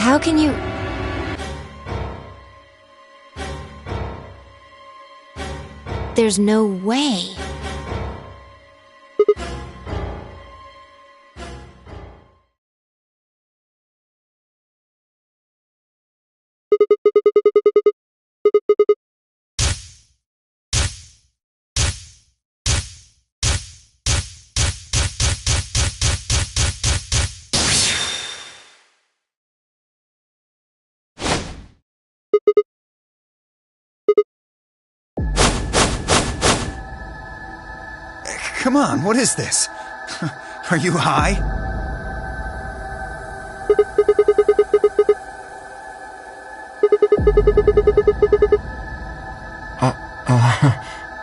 How can you... There's no way. Come on, what is this? Are you high?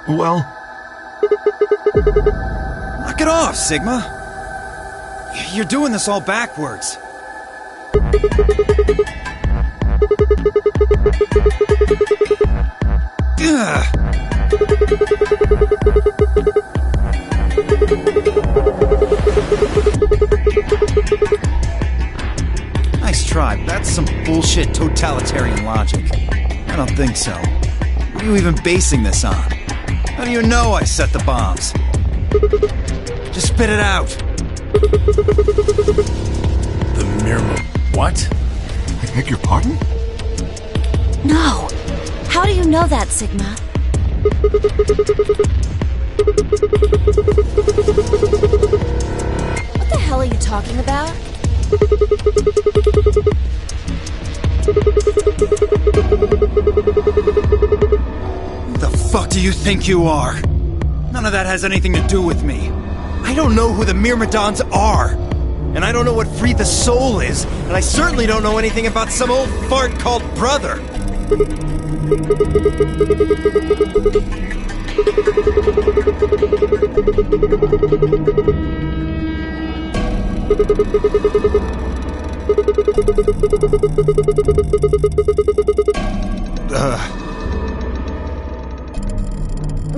Well... Knock it off, Sigma! You're doing this all backwards. Ugh. Nice try, but that's some bullshit totalitarian logic. I don't think so. What are you even basing this on? How do you know I set the bombs? Just spit it out. The Mirma... What? I beg your pardon? No. How do you know that, Sigma? What the hell are you talking about? Who the fuck do you think you are? None of that has anything to do with me. I don't know who the Myrmidons are. And I don't know what Free the Soul is. And I certainly don't know anything about some old fart called Brother.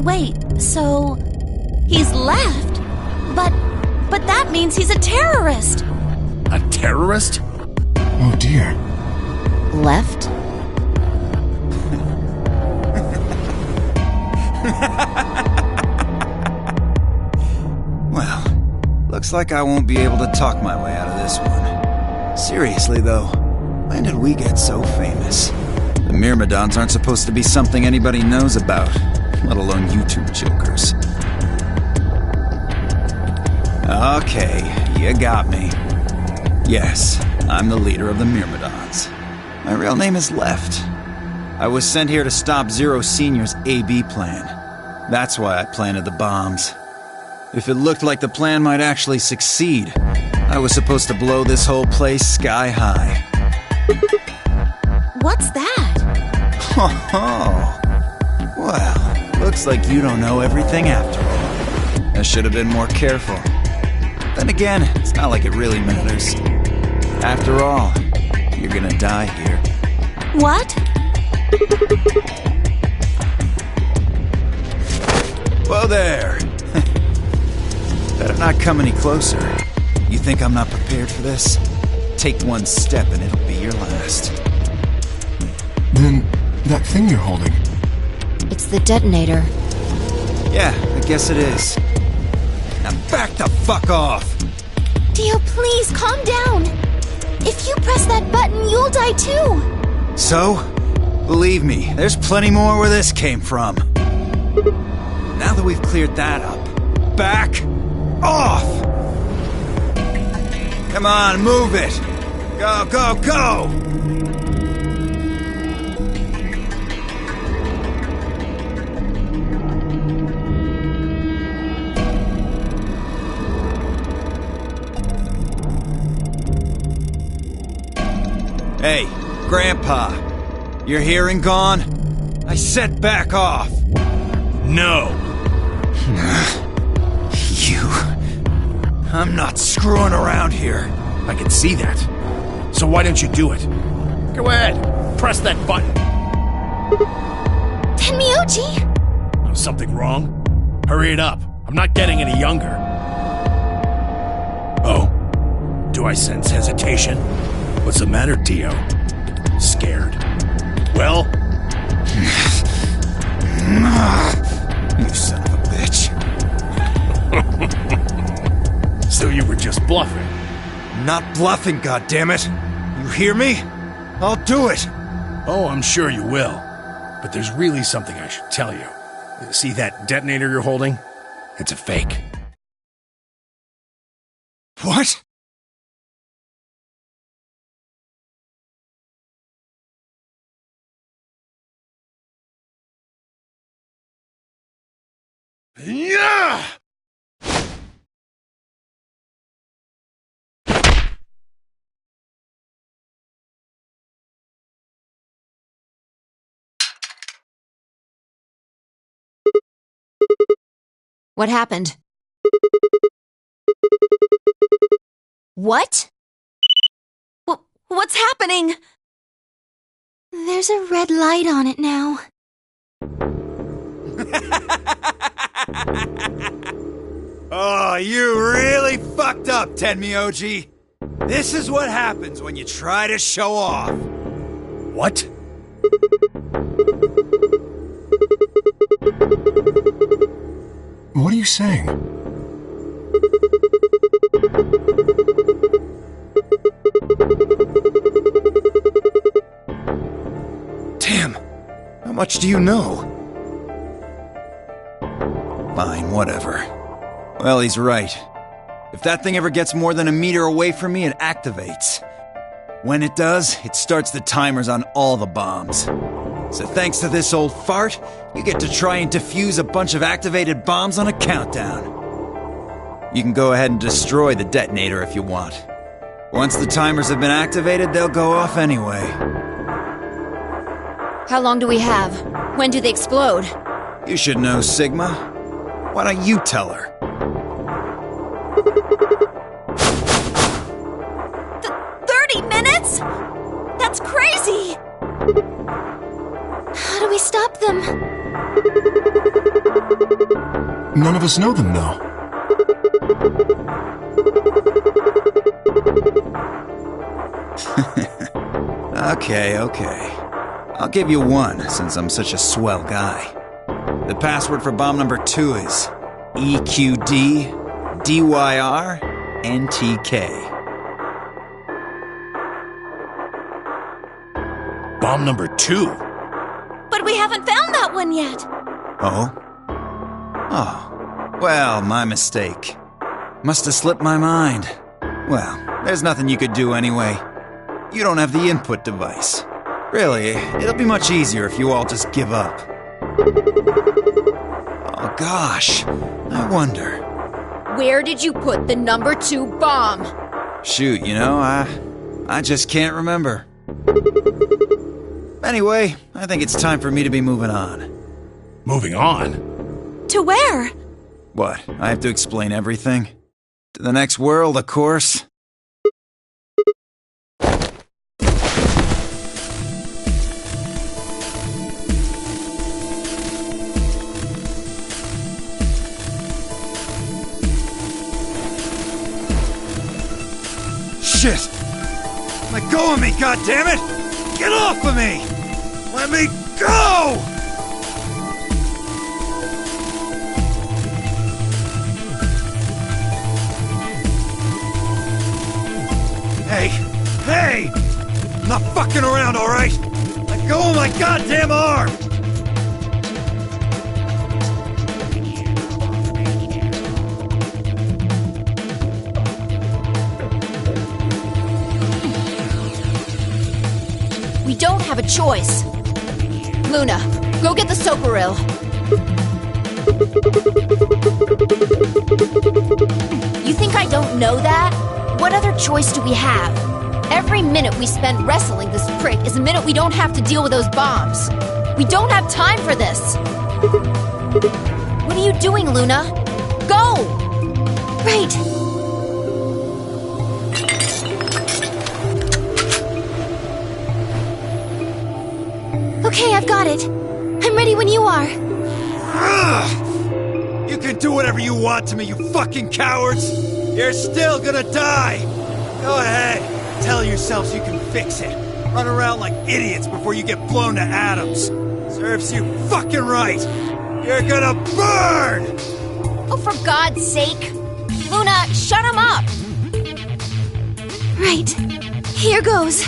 Wait, so... he's left? But that means he's a terrorist! A terrorist? Oh dear. Left? Well, looks like I won't be able to talk my way out of this one. Seriously though, when did we get so famous? The Myrmidons aren't supposed to be something anybody knows about, let alone you two jokers. Okay, you got me. Yes, I'm the leader of the Myrmidons. My real name is Left. I was sent here to stop Zero Senior's AB plan. That's why I planted the bombs. If it looked like the plan might actually succeed, I was supposed to blow this whole place sky high. What's that? Oh, well, looks like you don't know everything after all. I should have been more careful. Then again, it's not like it really matters. After all, you're gonna die here. What? Whoa there! Better not come any closer. You think I'm not prepared for this? Take one step and it'll be your last. Then, that thing you're holding... It's the detonator. Yeah, I guess it is. Now back the fuck off! Dio, please, calm down! If you press that button, you'll die too! So? Believe me, there's plenty more where this came from. Now that we've cleared that up, back off! Come on, move it! Go, go, go! Hey, Grandpa, your hearing gone? I said back off! No! You... I'm not screwing around here. I can see that. So why don't you do it? Go ahead, press that button. Tenmyuji! Something wrong? Hurry it up. I'm not getting any younger. Oh? Do I sense hesitation? What's the matter, Dio? Scared? Well? You son of a bitch. So you were just bluffing? Not bluffing, goddammit. You hear me? I'll do it. Oh, I'm sure you will. But there's really something I should tell you. See that detonator you're holding? It's a fake. What? Yeah! What happened? What? What's happening? There's a red light on it now. Oh, you really fucked up, Tenmyoji. This is what happens when you try to show off. What? What are you saying? Damn. How much do you know? Fine, whatever. Well, he's right. If that thing ever gets more than a meter away from me, it activates. When it does, it starts the timers on all the bombs. So thanks to this old fart, you get to try and defuse a bunch of activated bombs on a countdown. You can go ahead and destroy the detonator if you want. Once the timers have been activated, they'll go off anyway. How long do we have? When do they explode? You should know, Sigma. Why don't you tell her? 30 minutes? That's crazy! How do we stop them? None of us know them, though. Okay. I'll give you one, since I'm such a swell guy. The password for bomb number 2 is EQDDYRNTK. Bomb number 2? But we haven't found that one yet! Oh? Oh. Well, my mistake. Must have slipped my mind. Well, there's nothing you could do anyway. You don't have the input device. Really, it'll be much easier if you all just give up. Oh gosh, I wonder. Where did you put the number 2 bomb? Shoot, you know, I just can't remember. Anyway, I think it's time for me to be moving on. Moving on? To where? What, I have to explain everything? To the next world, of course. Shit! Let go of me, goddammit! Get off of me! Let me go! Hey! I'm not fucking around, alright? Let go of my goddamn arm! We don't have a choice. Luna, go get the Socoril. You think I don't know that? What other choice do we have? Every minute we spend wrestling this prick is a minute we don't have to deal with those bombs. We don't have time for this. What are you doing, Luna? Go! Right. Okay, I've got it. I'm ready when you are. You can do whatever you want to me, you fucking cowards! You're still gonna die! Go ahead, tell yourselves you can fix it. Run around like idiots before you get blown to atoms. Serves you fucking right. You're gonna burn! Oh, for God's sake! Luna, shut him up! Right. Here goes.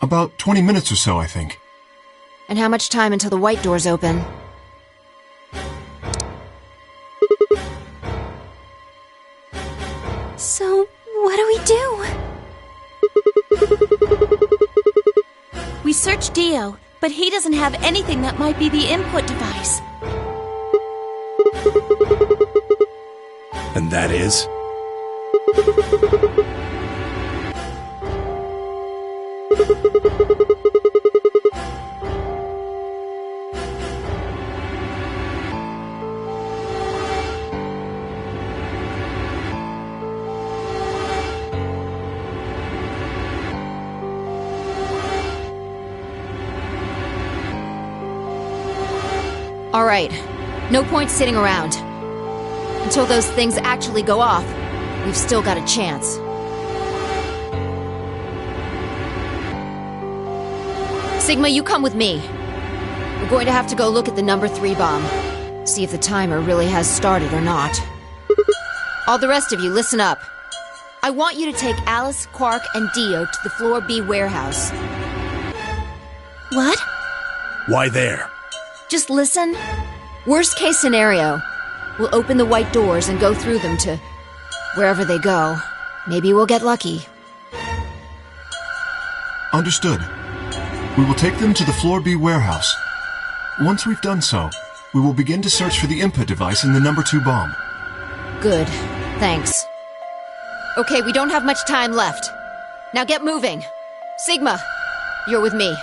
About 20 minutes or so, I think. And how much time until the white doors open? So, what do we do? We searched Dio, but he doesn't have anything that might be the input device. And that is? All right. No point sitting around. Until those things actually go off, we've still got a chance. Sigma, you come with me. We're going to have to go look at the number 3 bomb. See if the timer really has started or not. All the rest of you, listen up. I want you to take Alice, Quark, and Dio to the Floor B warehouse. What? Why there? Just listen. Worst case scenario, we'll open the white doors and go through them to wherever they go. Maybe we'll get lucky. Understood. We will take them to the Floor B warehouse. Once we've done so, we will begin to search for the input device in the number 2 bomb. Good. Thanks. Okay, we don't have much time left. Now get moving. Sigma, you're with me.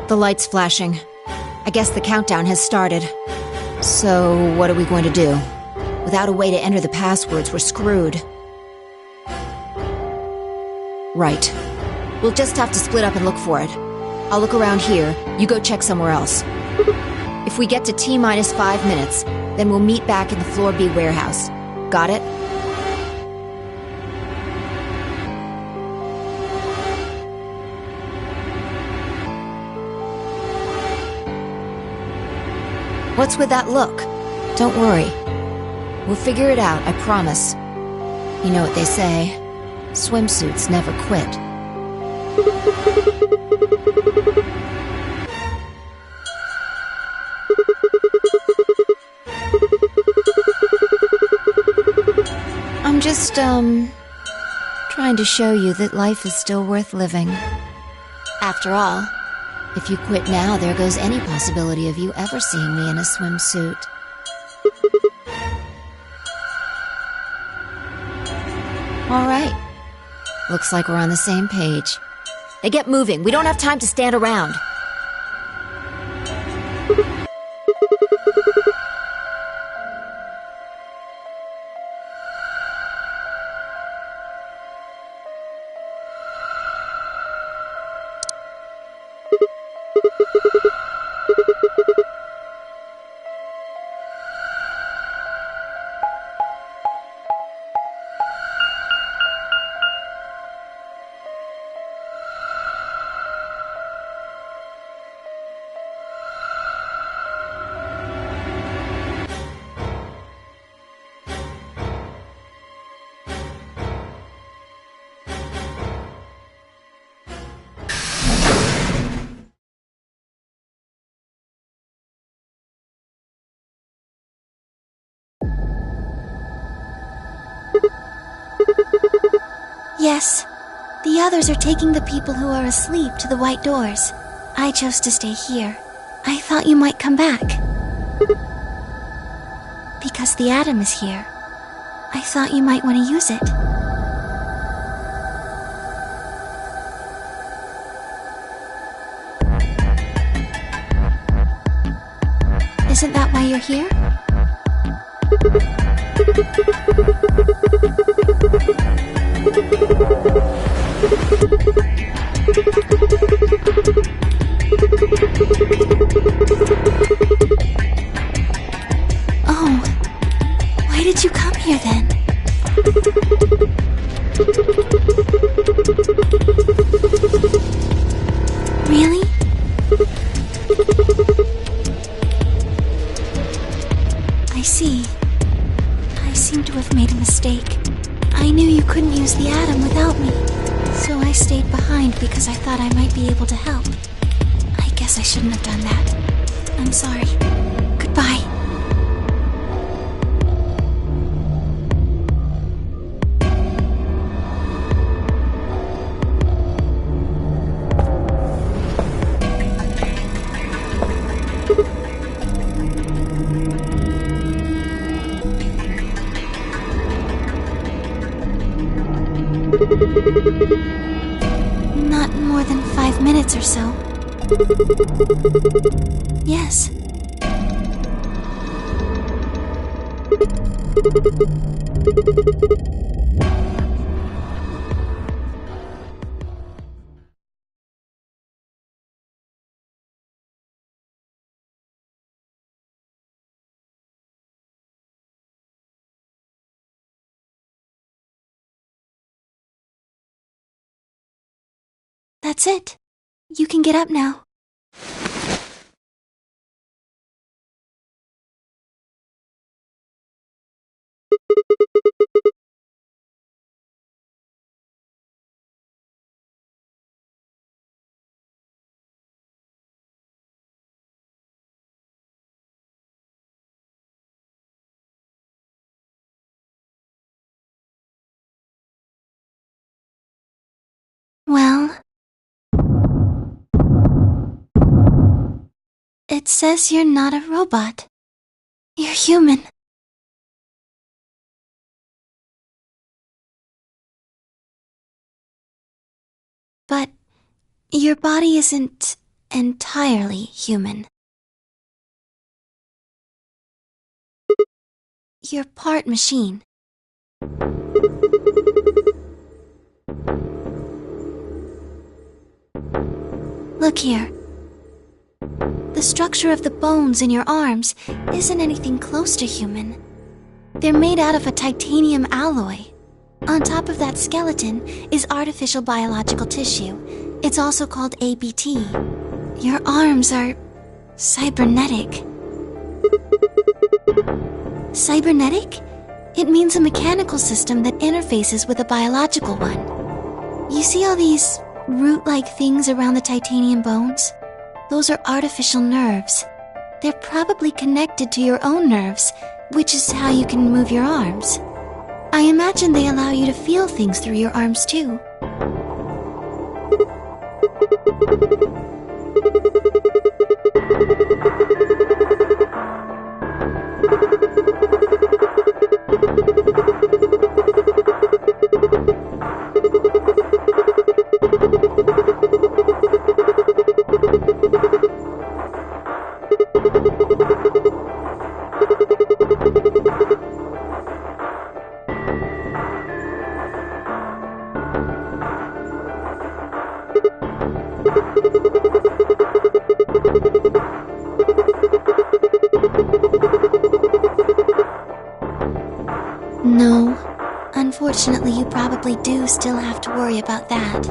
The light's flashing. I guess the countdown has started. So, what are we going to do? Without a way to enter the passwords, we're screwed. Right. We'll just have to split up and look for it. I'll look around here, you go check somewhere else. If we get to T-minus 5 minutes, then we'll meet back in the Floor B warehouse. Got it? What's with that look? Don't worry. We'll figure it out, I promise. You know what they say. Swimsuits never quit. I'm just, trying to show you that life is still worth living. After all, if you quit now, there goes any possibility of you ever seeing me in a swimsuit. All right. Looks like we're on the same page. Now get moving. We don't have time to stand around. Yes. The others are taking the people who are asleep to the white doors. I chose to stay here. I thought you might come back. Because the atom is here. I thought you might want to use it. Isn't that why you're here? Oh, why did you come here then? Really? I see. I seem to have made a mistake. I knew you couldn't use the atom without me, so I stayed behind because I thought I might be able to help. I guess I shouldn't have done that. I'm sorry. Goodbye. Not more than 5 minutes or so. Yes. That's it. You can get up now. Well, it says you're not a robot. You're human. But your body isn't entirely human. You're part machine. Look here. The structure of the bones in your arms isn't anything close to human. They're made out of a titanium alloy. On top of that skeleton is artificial biological tissue. It's also called ABT. Your arms are cybernetic. Cybernetic? It means a mechanical system that interfaces with a biological one. You see all these root-like things around the titanium bones? Those are artificial nerves. They're probably connected to your own nerves, which is how you can move your arms. I imagine they allow you to feel things through your arms too. Unfortunately, you probably do still have to worry about that.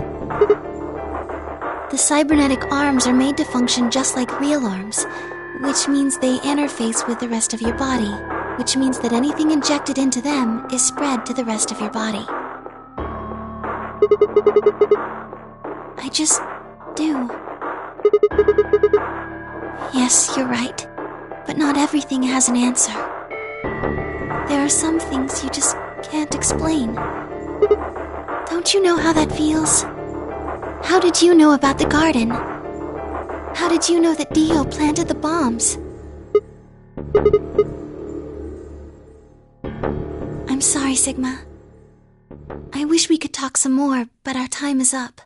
The cybernetic arms are made to function just like real arms, which means they interface with the rest of your body, which means that anything injected into them is spread to the rest of your body. I just do. Yes, you're right, but not everything has an answer. There are some things you just can't explain. Don't you know how that feels? How did you know about the garden? How did you know that Dio planted the bombs? I'm sorry, Sigma. I wish we could talk some more, but our time is up.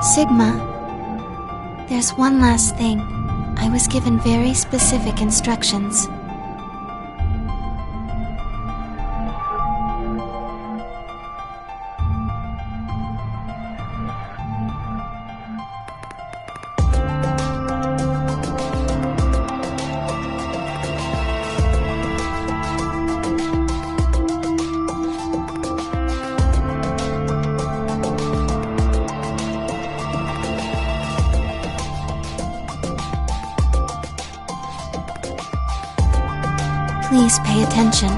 Sigma, there's one last thing. I was given very specific instructions. Please pay attention.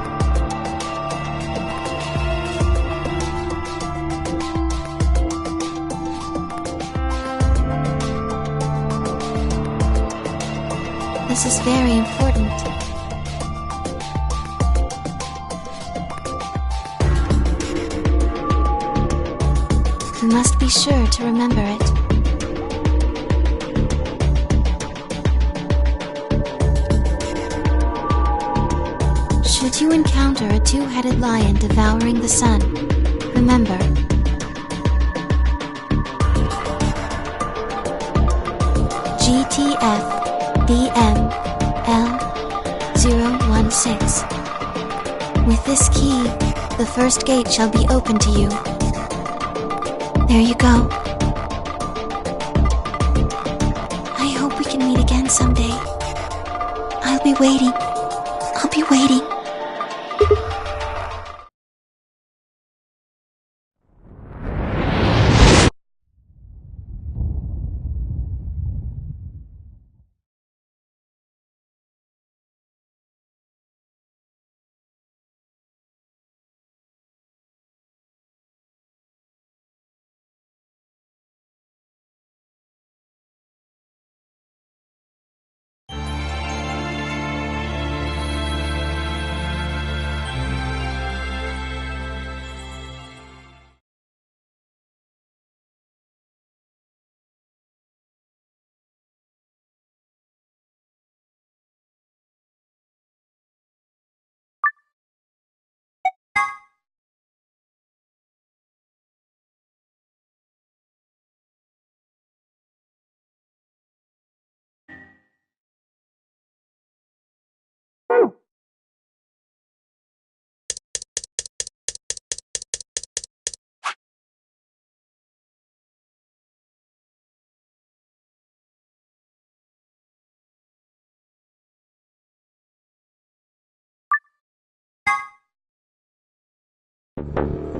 This is very important. You must be sure to remember it. Should you encounter a two-headed lion devouring the sun, remember, GTF BM L016. With this key, the first gate shall be open to you. There you go. I hope we can meet again someday. I'll be waiting. I'll be waiting.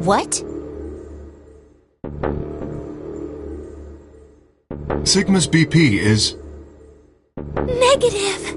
What? Sigma's BP is... Negative!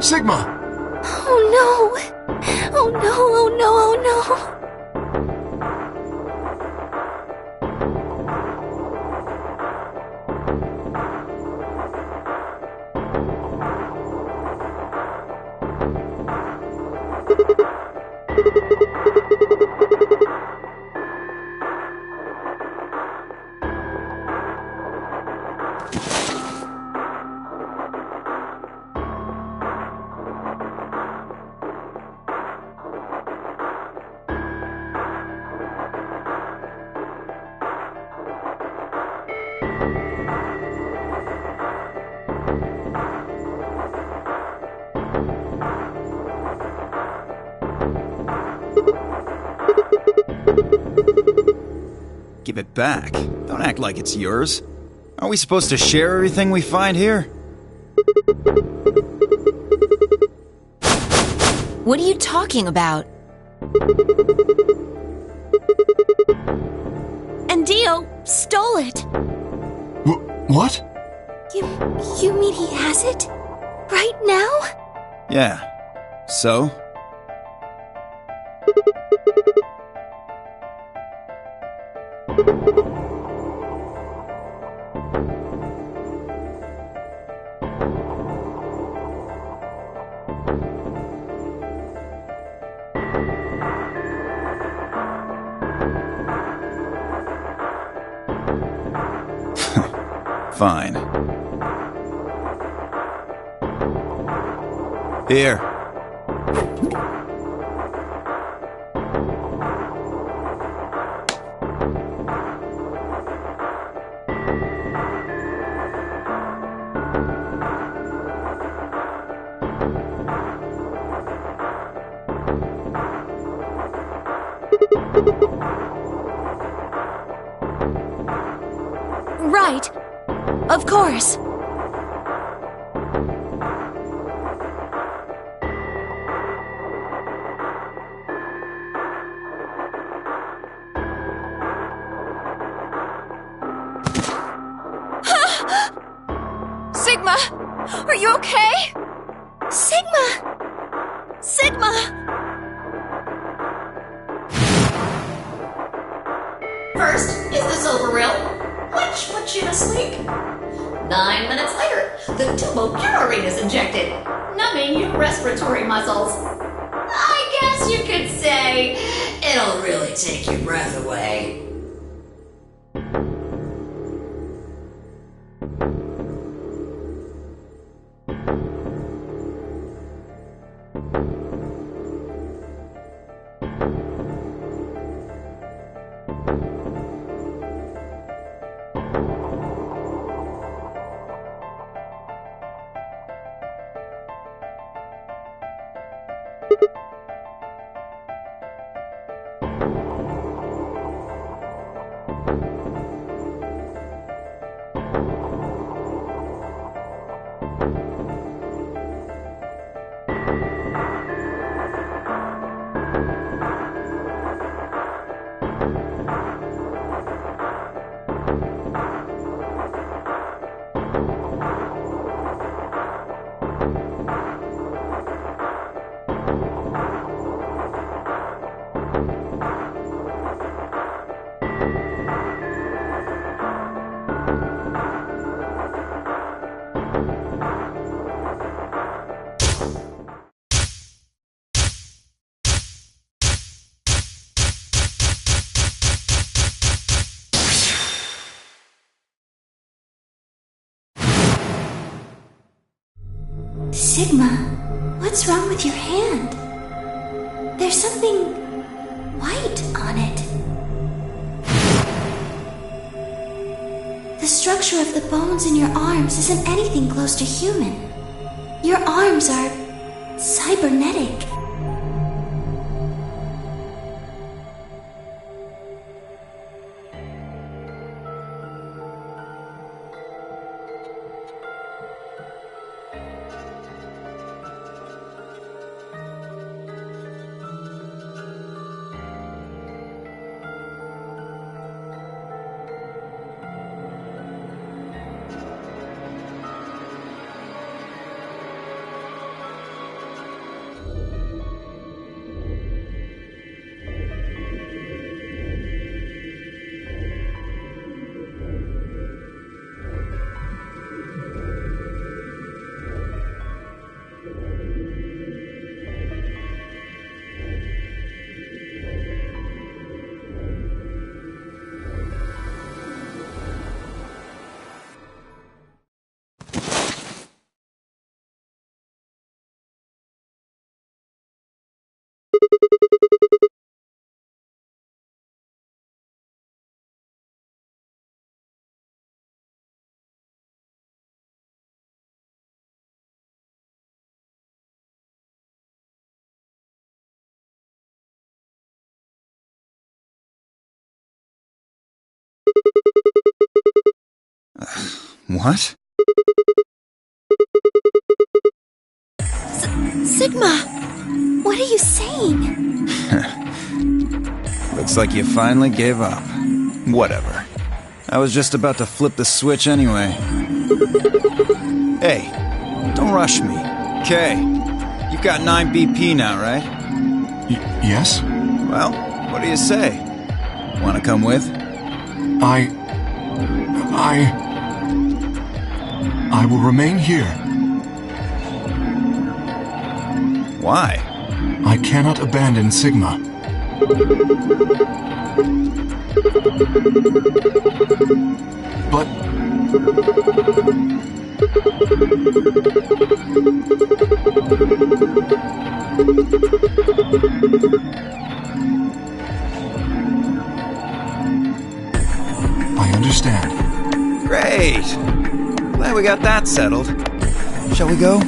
Sigma! Oh no! Oh no, oh no, oh no! Give it back. Don't act like it's yours. Aren't we supposed to share everything we find here? What are you talking about? And Dio stole it. What? You mean he has it? Right now? Yeah. So? Fine. Here. Right. Of course. Sigma! Are you okay? Sigma! Sigma! First is the silver rail, which puts you to sleep. 9 minutes later, the tubocularine is injected, numbing your respiratory muscles. I guess you could say it'll really take your breath away. Sigma, what's wrong with your hand? There's something white on it. The structure of the bones in your arms isn't anything close to human. Your arms are cybernetic. What? Sigma! What are you saying? Looks like you finally gave up. Whatever. I was just about to flip the switch anyway. Hey, don't rush me. Okay, you've got 9 BP now, right? Yes? Well, what do you say? Want to come with? I will remain here. Why? I cannot abandon Sigma. But... I understand. Great! Glad we got that settled. Shall we go?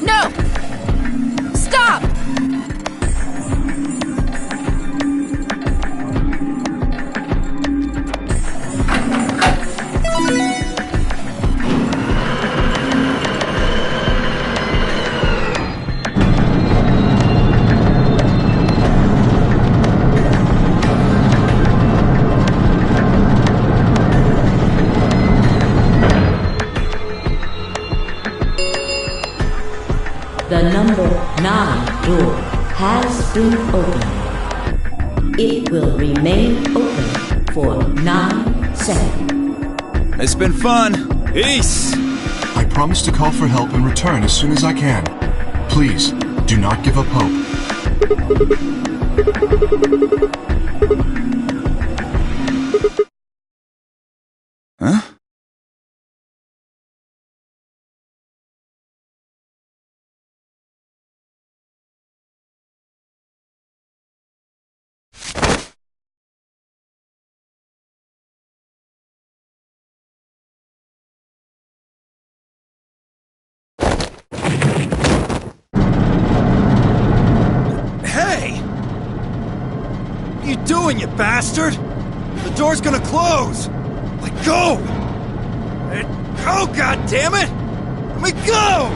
No! Stop! The number 9 door has been opened. It will remain open for 9 seconds. It's been fun. Peace! I promise to call for help and return as soon as I can. Please, do not give up hope. Huh? What are you doing, you bastard? The door's gonna close! Let go! Oh, God damn it! Let me go!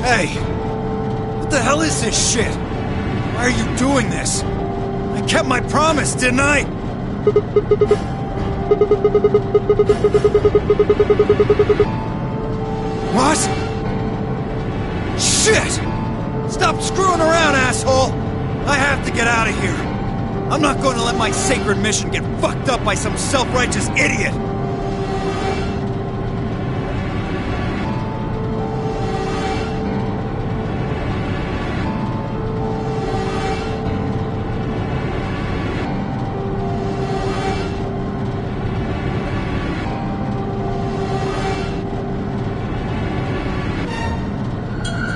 Hey! What the hell is this shit? Why are you doing this? I kept my promise, didn't I? What? Shit! Stop screwing around, asshole! I have to get out of here. I'm not going to let my sacred mission get fucked up by some self-righteous idiot!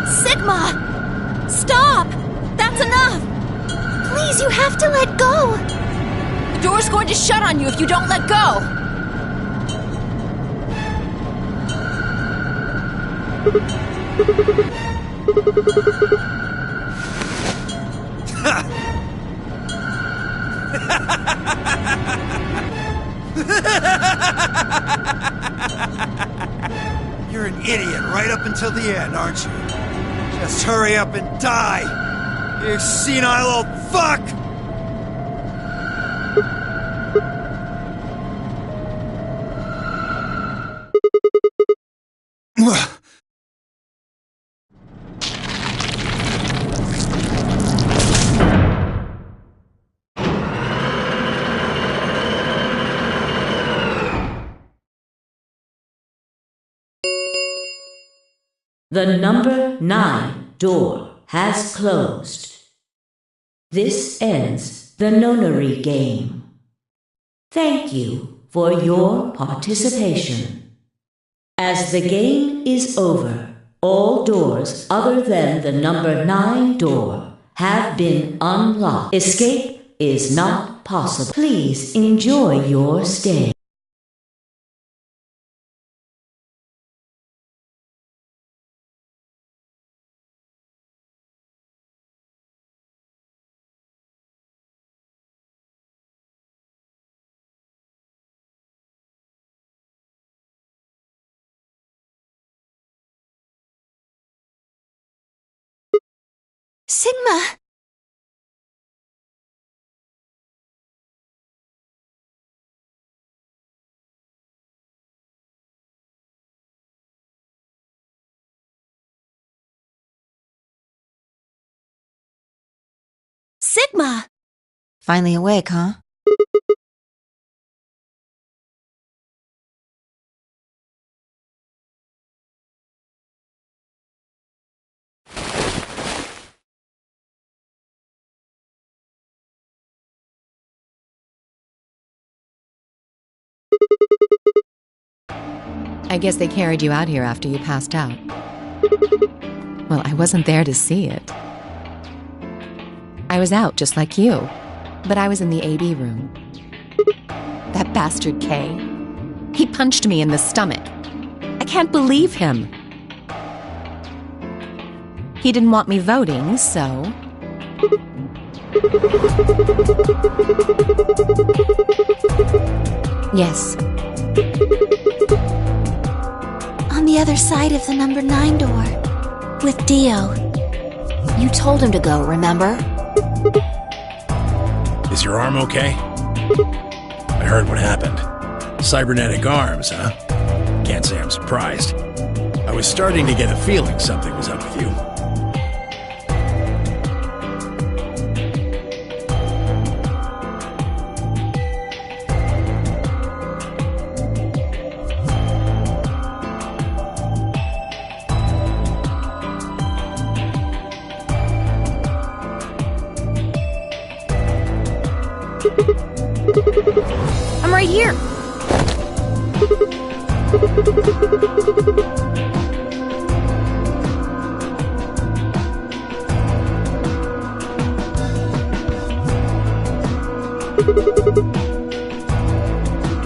Sigma! Stop! That's enough! Please, you have to let go! The door's going to shut on you if you don't let go! You're an idiot right up until the end, aren't you? Just hurry up and die! You senile old fuck! The number 9 door has closed. This ends the nonary game. Thank you for your participation. As the game is over, all doors other than the number 9 door have been unlocked. Escape is not possible. Please enjoy your stay. Sigma! Sigma! Finally awake, huh? I guess they carried you out here after you passed out. Well, I wasn't there to see it. I was out just like you, but I was in the AB room. That bastard K, he punched me in the stomach. I can't believe him. He didn't want me voting, so... Yes. On the other side of the number 9 door. With Dio. You told him to go, remember? Is your arm okay? I heard what happened. Cybernetic arms, huh? Can't say I'm surprised. I was starting to get a feeling something was up with you. I'm right here.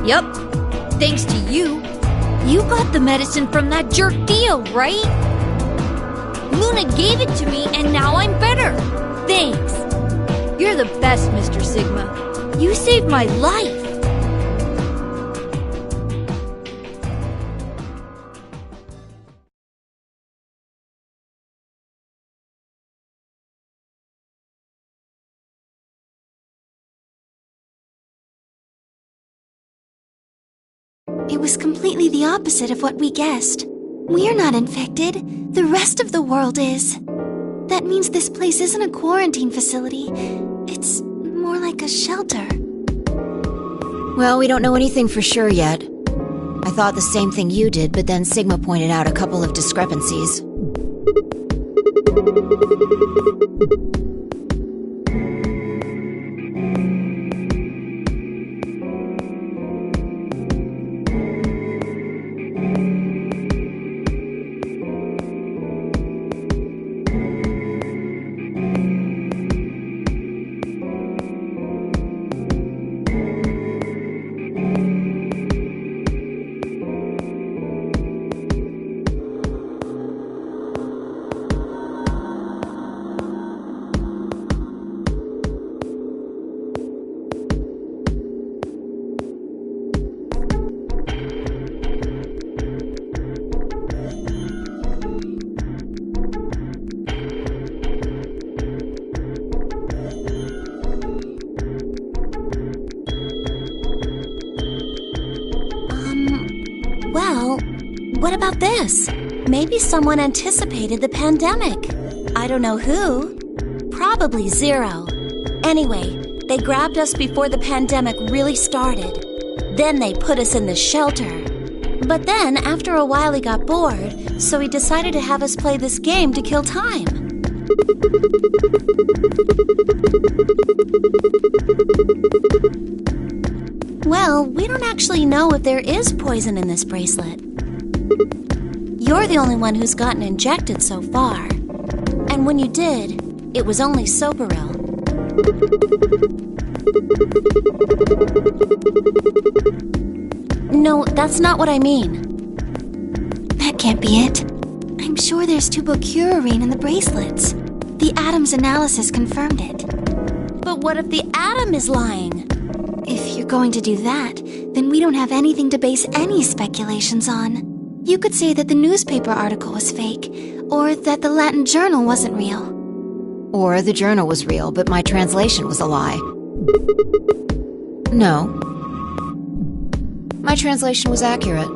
Yup. Thanks to you. You got the medicine from that jerk Dio, right? Luna gave it to me and now I'm better. Thanks. You're the best, Mr. Sigma. You saved my life. It was completely the opposite of what we guessed. We're not infected. The rest of the world is. That means this place isn't a quarantine facility. It's more like a shelter. Well, we don't know anything for sure yet. I thought the same thing you did, but then Sigma pointed out a couple of discrepancies. Well, what about this? Maybe someone anticipated the pandemic. I don't know who. Probably Zero. Anyway, they grabbed us before the pandemic really started. Then they put us in the shelter. But then, after a while, he got bored, so he decided to have us play this game to kill time. Well, we don't actually know if there is poison in this bracelet. You're the only one who's gotten injected so far. And when you did, it was only Soberil. No, that's not what I mean. That can't be it. I'm sure there's tubocurarine in the bracelets. The Atom's analysis confirmed it. But what if the Atom is lying? If you're going to do that, then we don't have anything to base any speculations on. You could say that the newspaper article was fake, or that the Latin journal wasn't real. Or the journal was real, but my translation was a lie. No. My translation was accurate.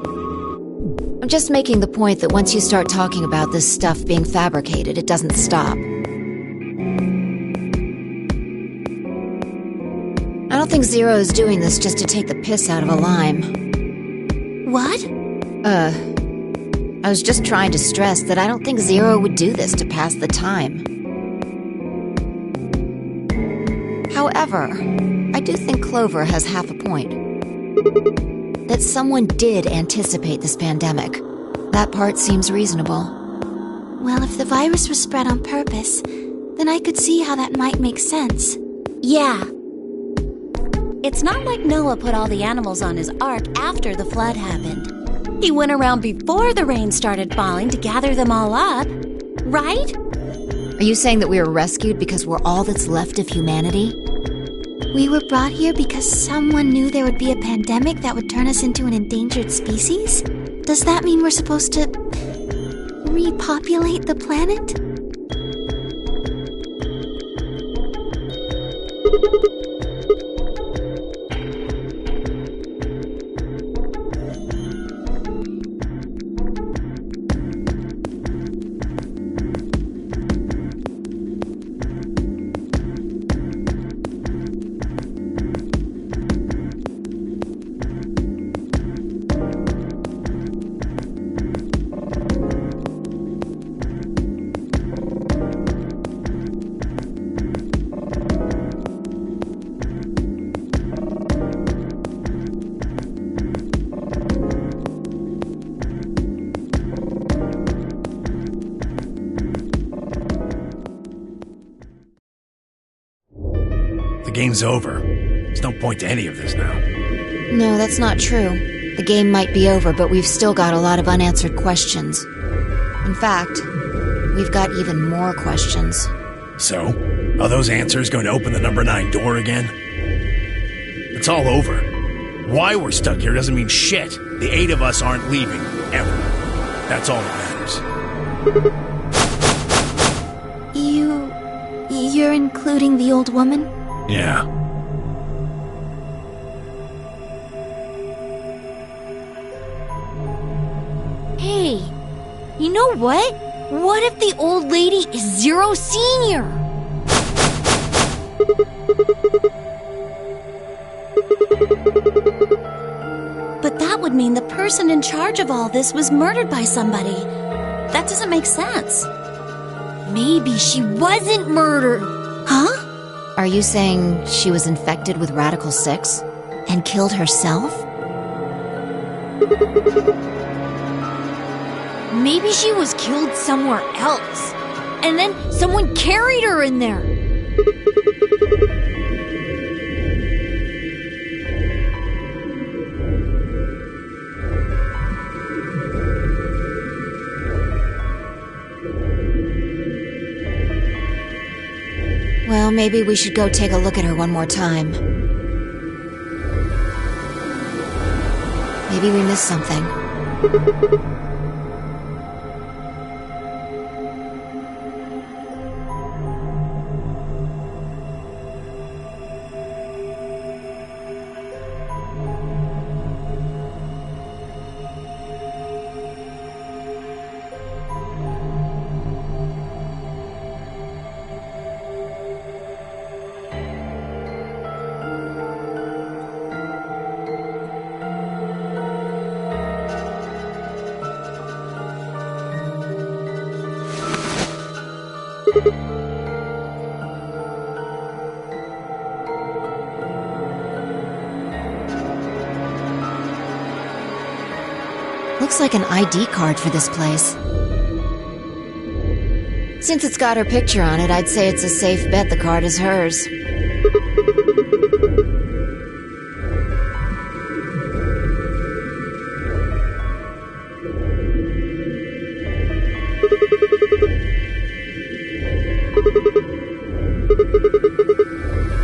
I'm just making the point that once you start talking about this stuff being fabricated, it doesn't stop. I don't think Zero is doing this just to take the piss out of a lime. What? I was just trying to stress that I don't think Zero would do this to pass the time. However, I do think Clover has half a point. That someone did anticipate this pandemic. That part seems reasonable. Well, if the virus was spread on purpose, then I could see how that might make sense. Yeah. It's not like Noah put all the animals on his ark after the flood happened. He went around before the rain started falling to gather them all up, right? Are you saying that we were rescued because we're all that's left of humanity? We were brought here because someone knew there would be a pandemic that would turn us into an endangered species? Does that mean we're supposed to repopulate the planet? The game's over. There's no point to any of this now. No, that's not true. The game might be over, but we've still got a lot of unanswered questions. In fact, we've got even more questions. So, are those answers going to open the number 9 door again? It's all over. Why we're stuck here doesn't mean shit. The 8 of us aren't leaving, ever. That's all that matters. You're including the old woman? Yeah. Hey, you know what? What if the old lady is Zero Senior? But that would mean the person in charge of all this was murdered by somebody. That doesn't make sense. Maybe she wasn't murdered. Huh? Are you saying she was infected with Radical 6 and killed herself? Maybe she was killed somewhere else. And then someone carried her in there. Well, maybe we should go take a look at her one more time. Maybe we missed something. Looks like an ID card for this place. Since it's got her picture on it, I'd say it's a safe bet the card is hers.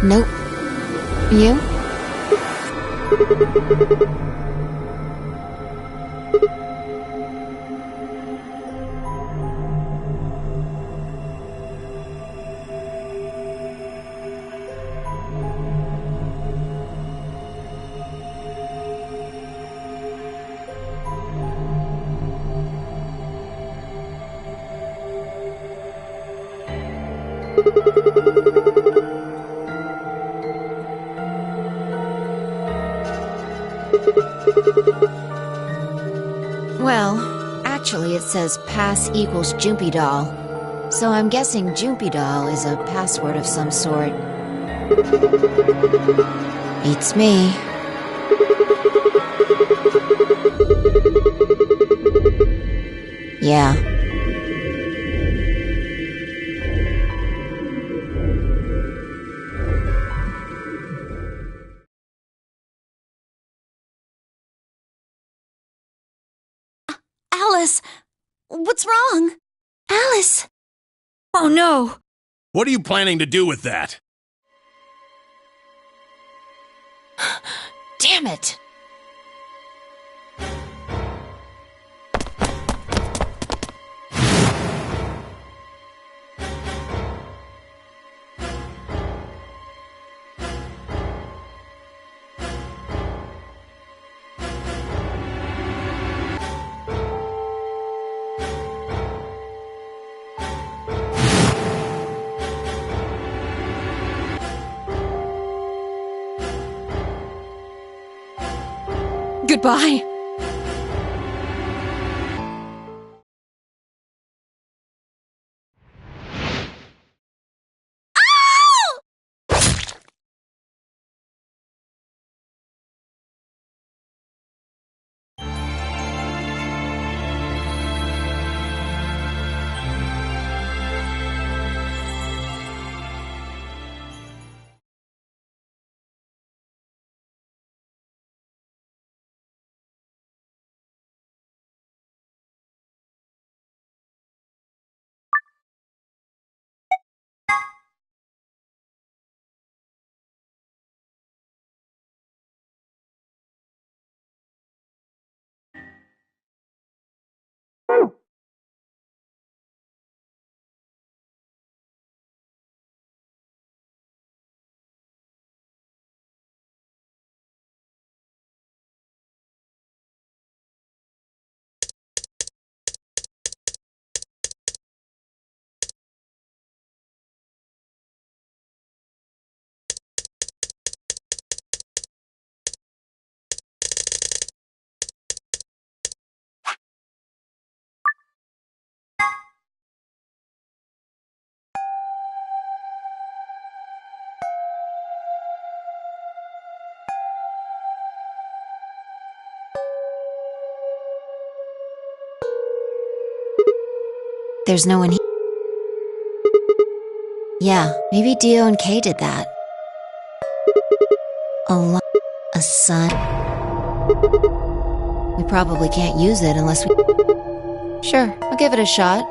Nope. You? Well, actually it says pass equals Jumpy Doll. So I'm guessing Jumpy Doll is a password of some sort. Beats me. Yeah. Alice, what's wrong? Alice! Oh no! What are you planning to do with that? Damn it! Goodbye. There's no one here. Yeah, maybe Dio and Kay did that. A sun. We probably can't use it unless we... Sure, I'll give it a shot.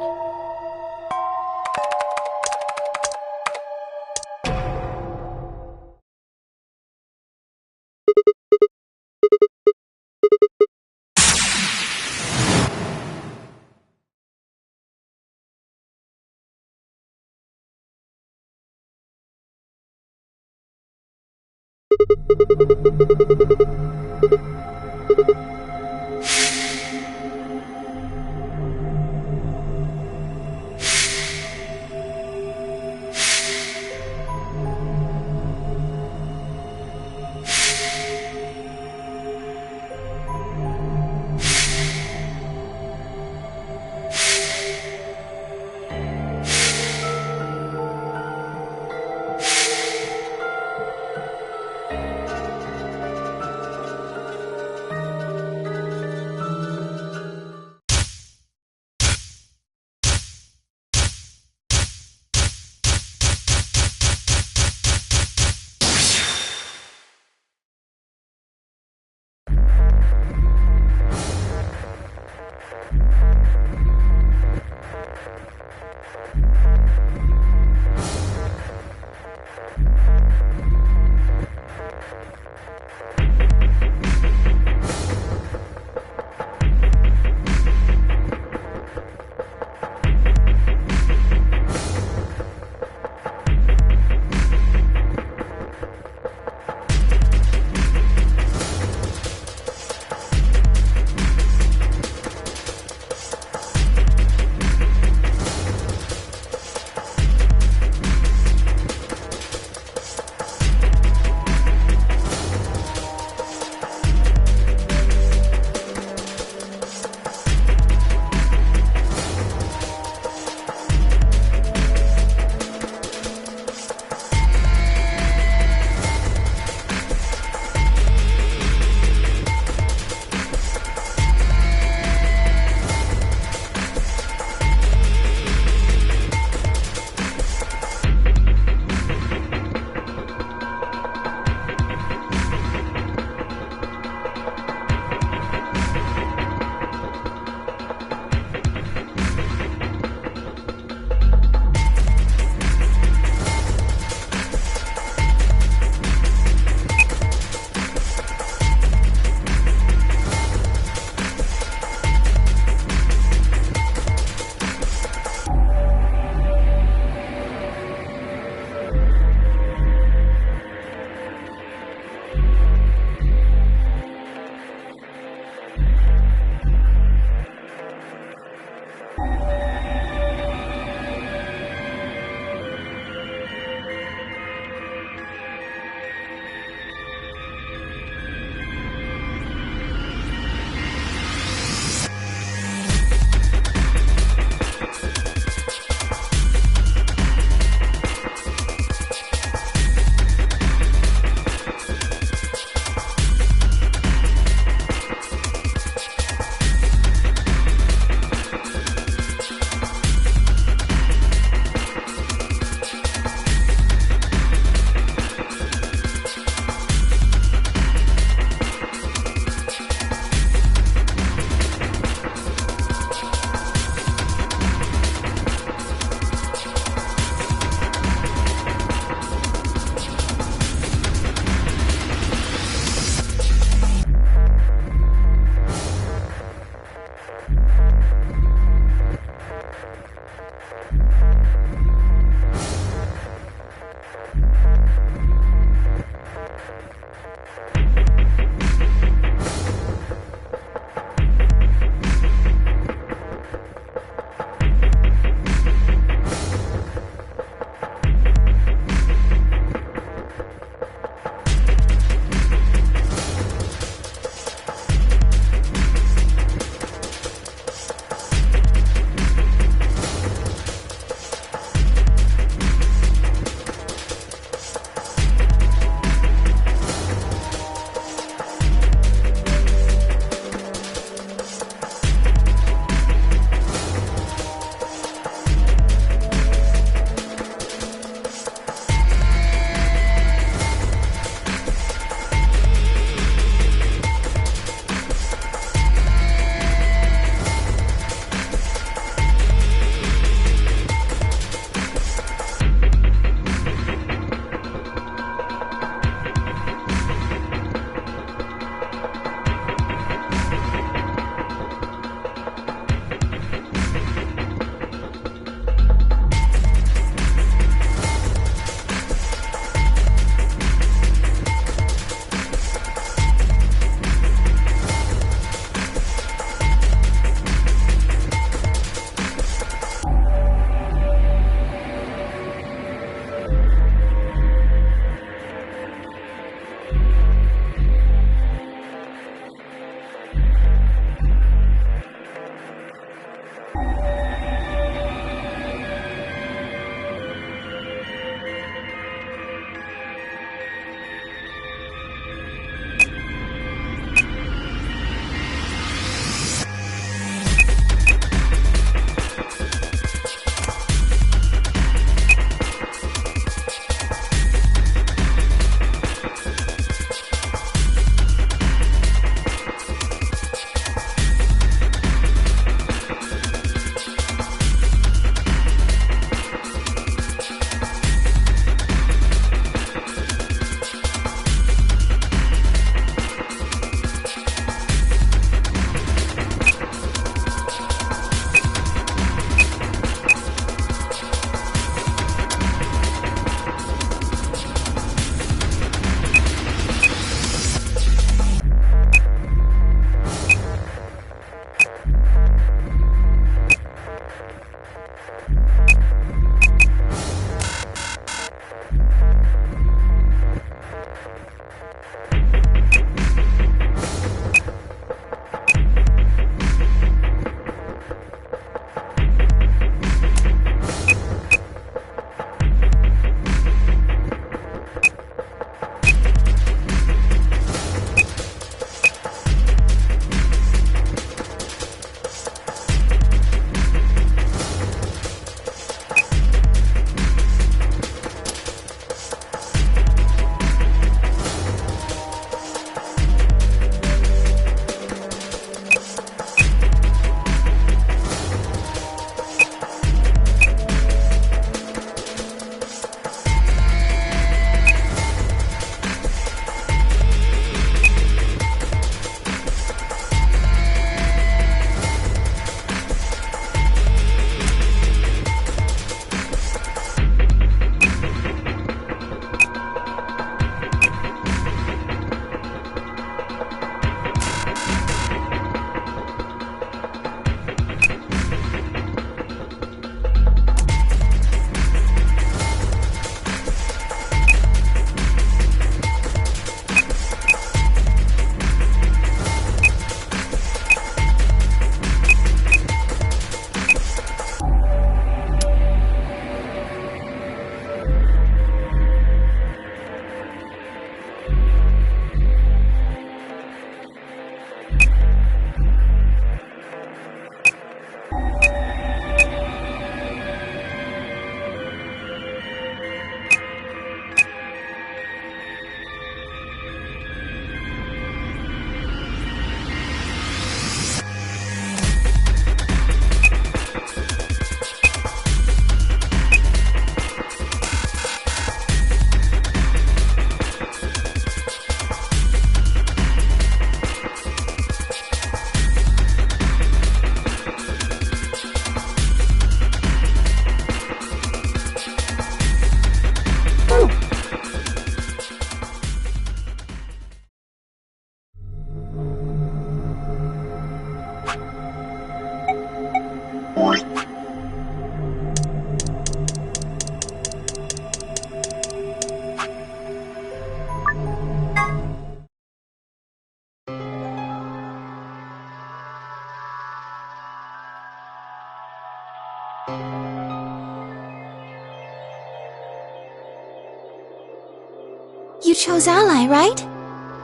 You chose Ally, right?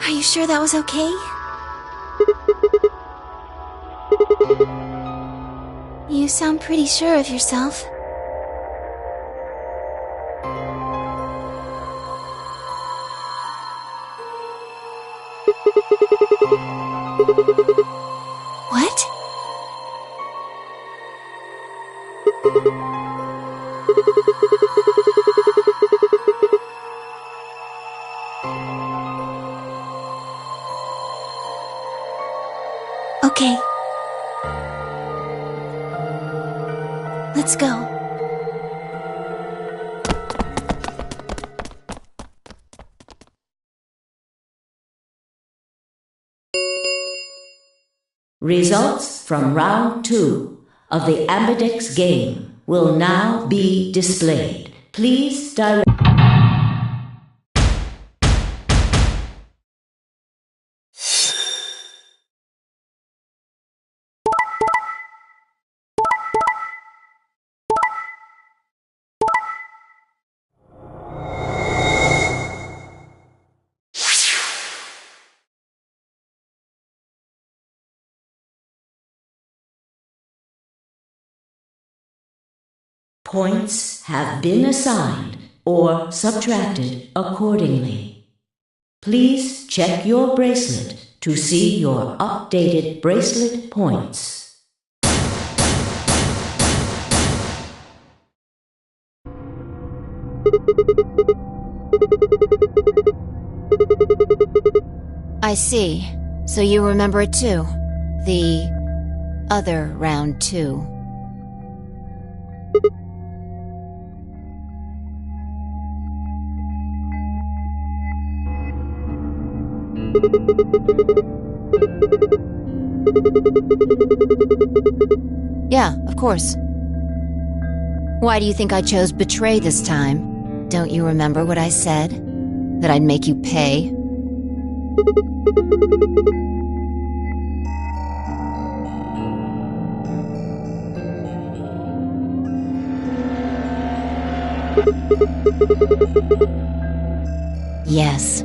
Are you sure that was okay? You sound pretty sure of yourself. What? Okay. Let's go. Results from round 2 of the Ambidex game will now be displayed. Please direct. Points have been assigned or subtracted accordingly. Please check your bracelet to see your updated bracelet points. I see. So you remember it too. The other round 2. Yeah, of course. Why do you think I chose betray this time? Don't you remember what I said? That I'd make you pay? Yes.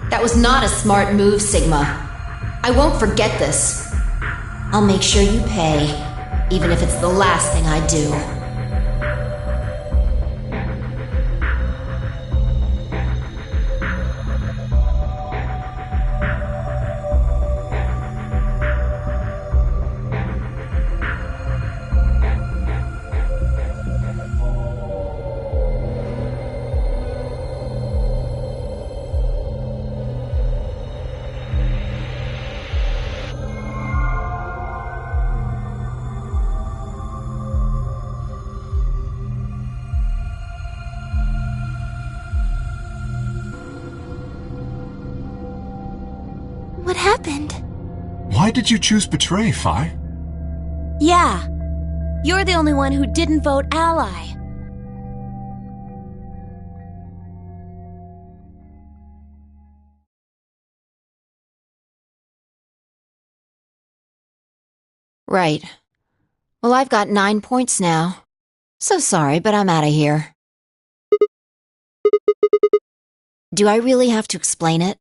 That was not a smart move, Sigma. I won't forget this. I'll make sure you pay, even if it's the last thing I do. What happened? Why did you choose betray, Phi? Yeah. You're the only one who didn't vote ally. Right. Well, I've got 9 points now. So sorry, but I'm out of here. Do I really have to explain it?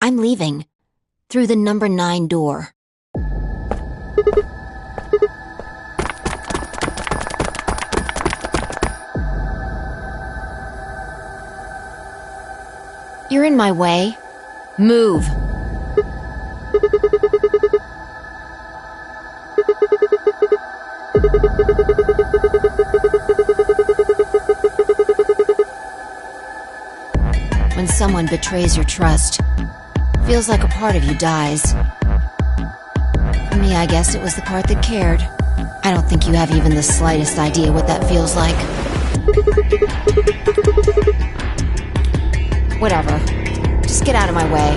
I'm leaving. Through the number 9 door. You're in my way. Move. When someone betrays your trust, Feels like a part of you dies. For me, I guess it was the part that cared. I don't think you have even the slightest idea what that feels like. Whatever. Just get out of my way.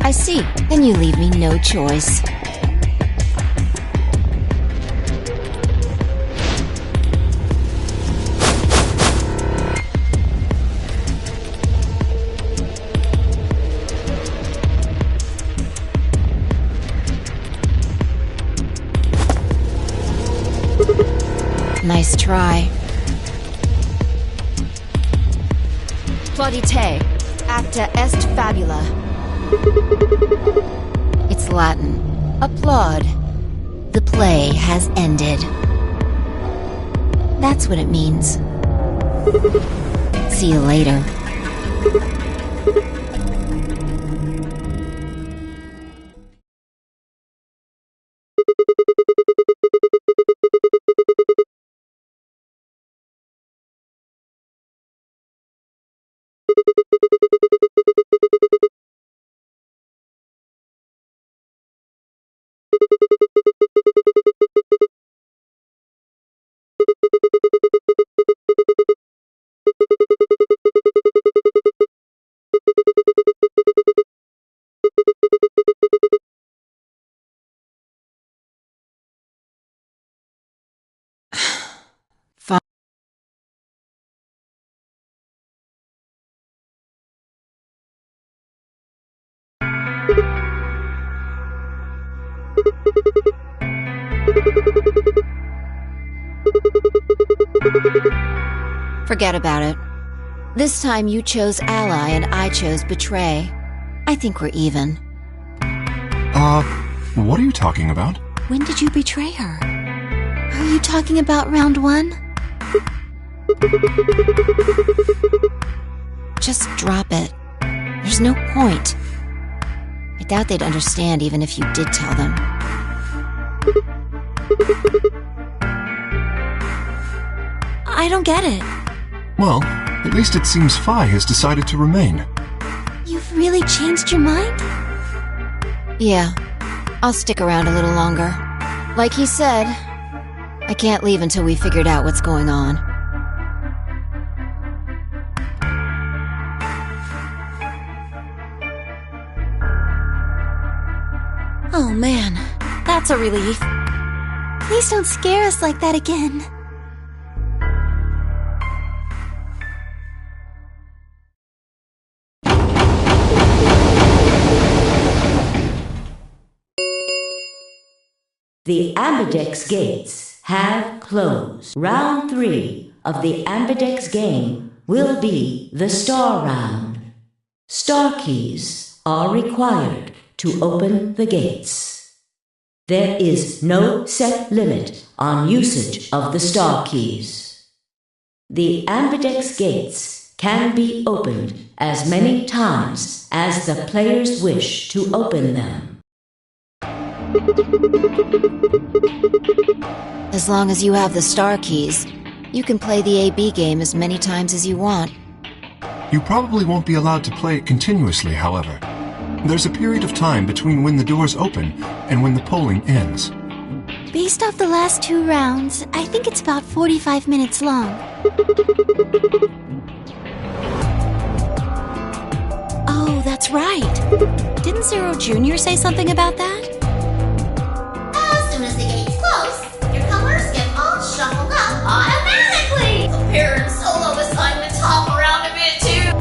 I see. Then you leave me no choice. Nice try. Plaudite, acta est fabula. It's Latin. Applaud. The play has ended. That's what it means. See you later. Forget about it. This time you chose ally and I chose betray. I think we're even. What are you talking about? When did you betray her? Are you talking about round 1? Just drop it. There's no point. I doubt they'd understand even if you did tell them. I don't get it. Well, at least it seems Phi has decided to remain. You've really changed your mind? Yeah, I'll stick around a little longer. Like he said, I can't leave until we figured out what's going on. Oh man, that's a relief. Please don't scare us like that again. The Ambidex gates have closed. Round 3 of the Ambidex game will be the Star Round. Star keys are required to open the gates. There is no set limit on usage of the star keys. The Ambidex gates can be opened as many times as the players wish to open them. As long as you have the star keys, you can play the AB game as many times as you want. You probably won't be allowed to play it continuously, however. There's a period of time between when the doors open and when the polling ends. Based off the last 2 rounds, I think it's about 45 minutes long. Oh, that's right. Didn't Zero Jr. say something about that? As soon as the gates close, your colors get all shuffled up automatically. The pair and solo assignments hop around a bit too.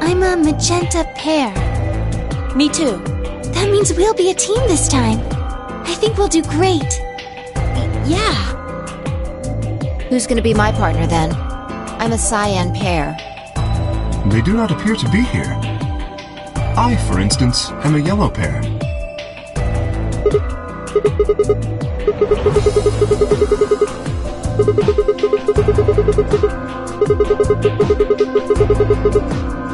I'm a magenta pair. Me too. That means we'll be a team this time. I think we'll do great. Yeah. Who's gonna be my partner then? I'm a cyan pair. They do not appear to be here. I, for instance, am a yellow pair.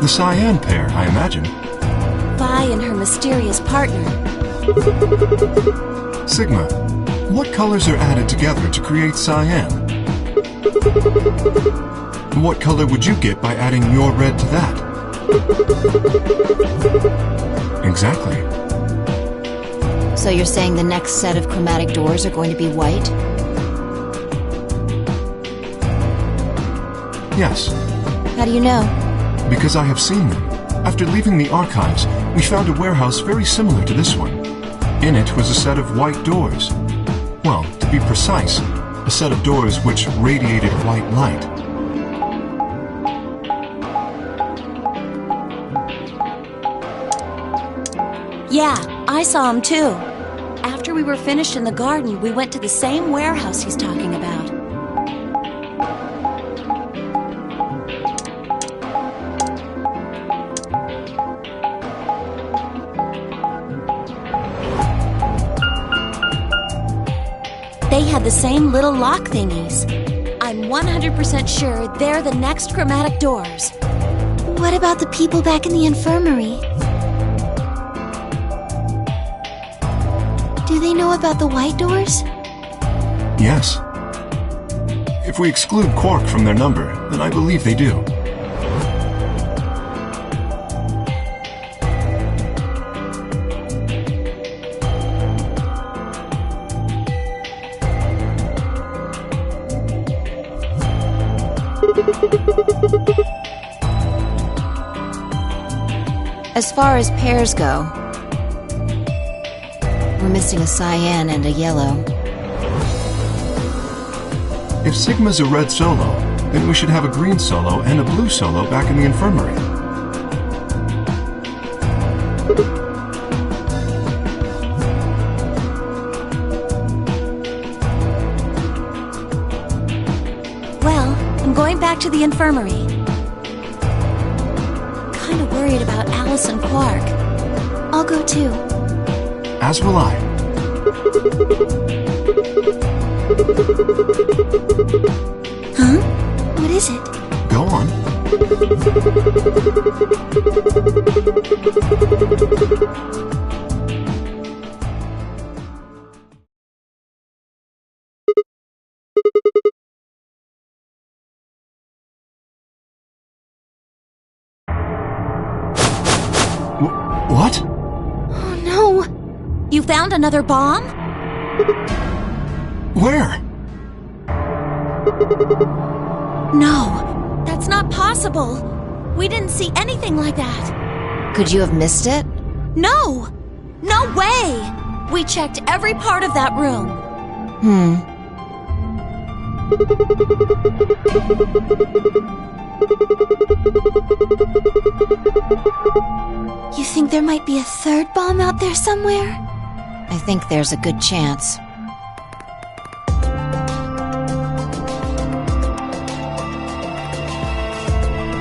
The cyan pair, I imagine. Vi and her mysterious partner. Sigma. What colors are added together to create cyan? What color would you get by adding your red to that? Exactly. So you're saying the next set of chromatic doors are going to be white? Yes. How do you know? Because I have seen them. After leaving the archives, we found a warehouse very similar to this one. In it was a set of white doors. Well, to be precise, a set of doors which radiated white light. Yeah, I saw him too. After we were finished in the garden, we went to the same warehouse he's talking about. They had the same little lock thingies. I'm 100% sure they're the next chromatic doors. What about the people back in the infirmary? Do they know about the white doors? Yes. If we exclude Quark from their number, then I believe they do. As far as pairs go, we're missing a cyan and a yellow. If Sigma's a red solo, then we should have a green solo and a blue solo back in the infirmary. Well, I'm going back to the infirmary. Kinda worried about Alice and Quark. I'll go too. As will I. Huh? What is it? Go on. What? Oh no! You found another bomb? Where? No, that's not possible. We didn't see anything like that. Could you have missed it? No! No way! We checked every part of that room. You think there might be a third bomb out there somewhere? I think there's a good chance.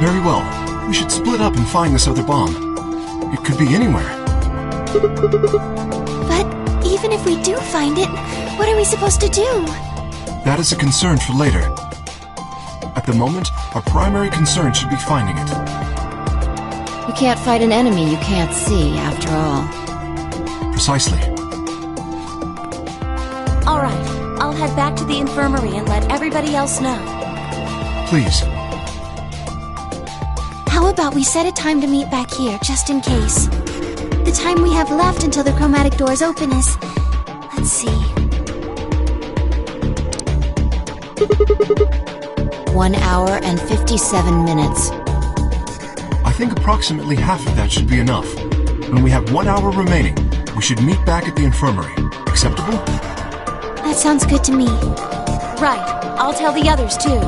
Very well. We should split up and find this other bomb. It could be anywhere. But even if we do find it, what are we supposed to do? That is a concern for later. At the moment, our primary concern should be finding it. You can't fight an enemy you can't see, after all. Precisely. All right, I'll head back to the infirmary and let everybody else know. Please. How about we set a time to meet back here, just in case? The time we have left until the chromatic doors open is... Let's see... 1 hour and 57 minutes. I think approximately half of that should be enough. When we have 1 hour remaining, we should meet back at the infirmary. Acceptable? That sounds good to me. Right, I'll tell the others too.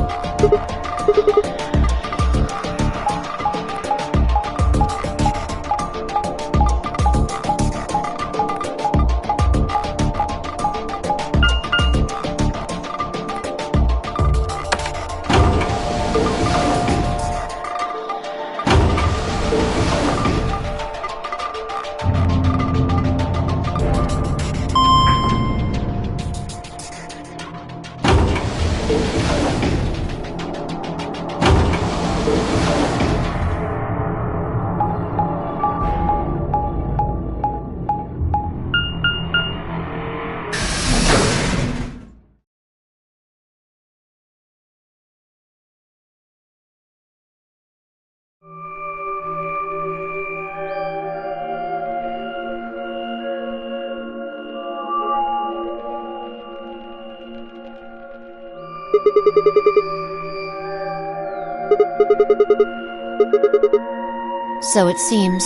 So it seems.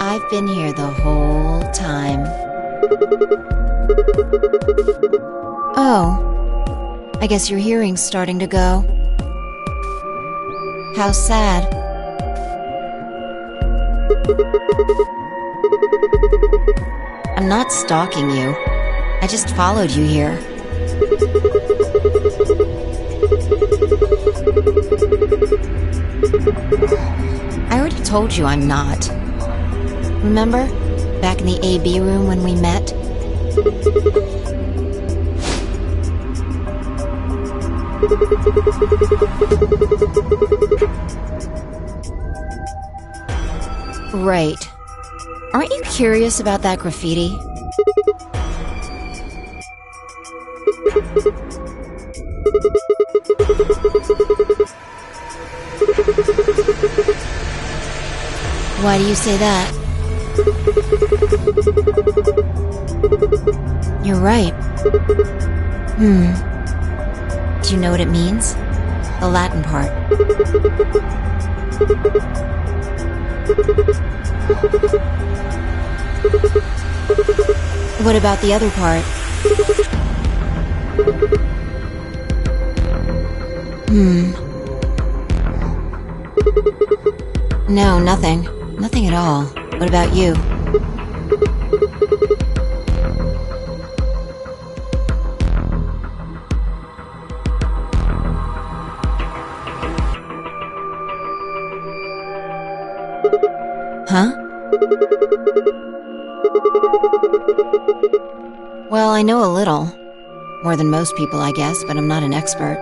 I've been here the whole time. Oh, I guess your hearing's starting to go. How sad. I'm not stalking you. I just followed you here. I already told you I'm not. Remember? Back in the AB room when we met? Right. Aren't you curious about that graffiti? Why do you say that? You're right. Do you know what it means? The Latin part. What about the other part? No, nothing. Nothing at all. What about you? Huh? Well, I know a little. More than most people, I guess, but I'm not an expert.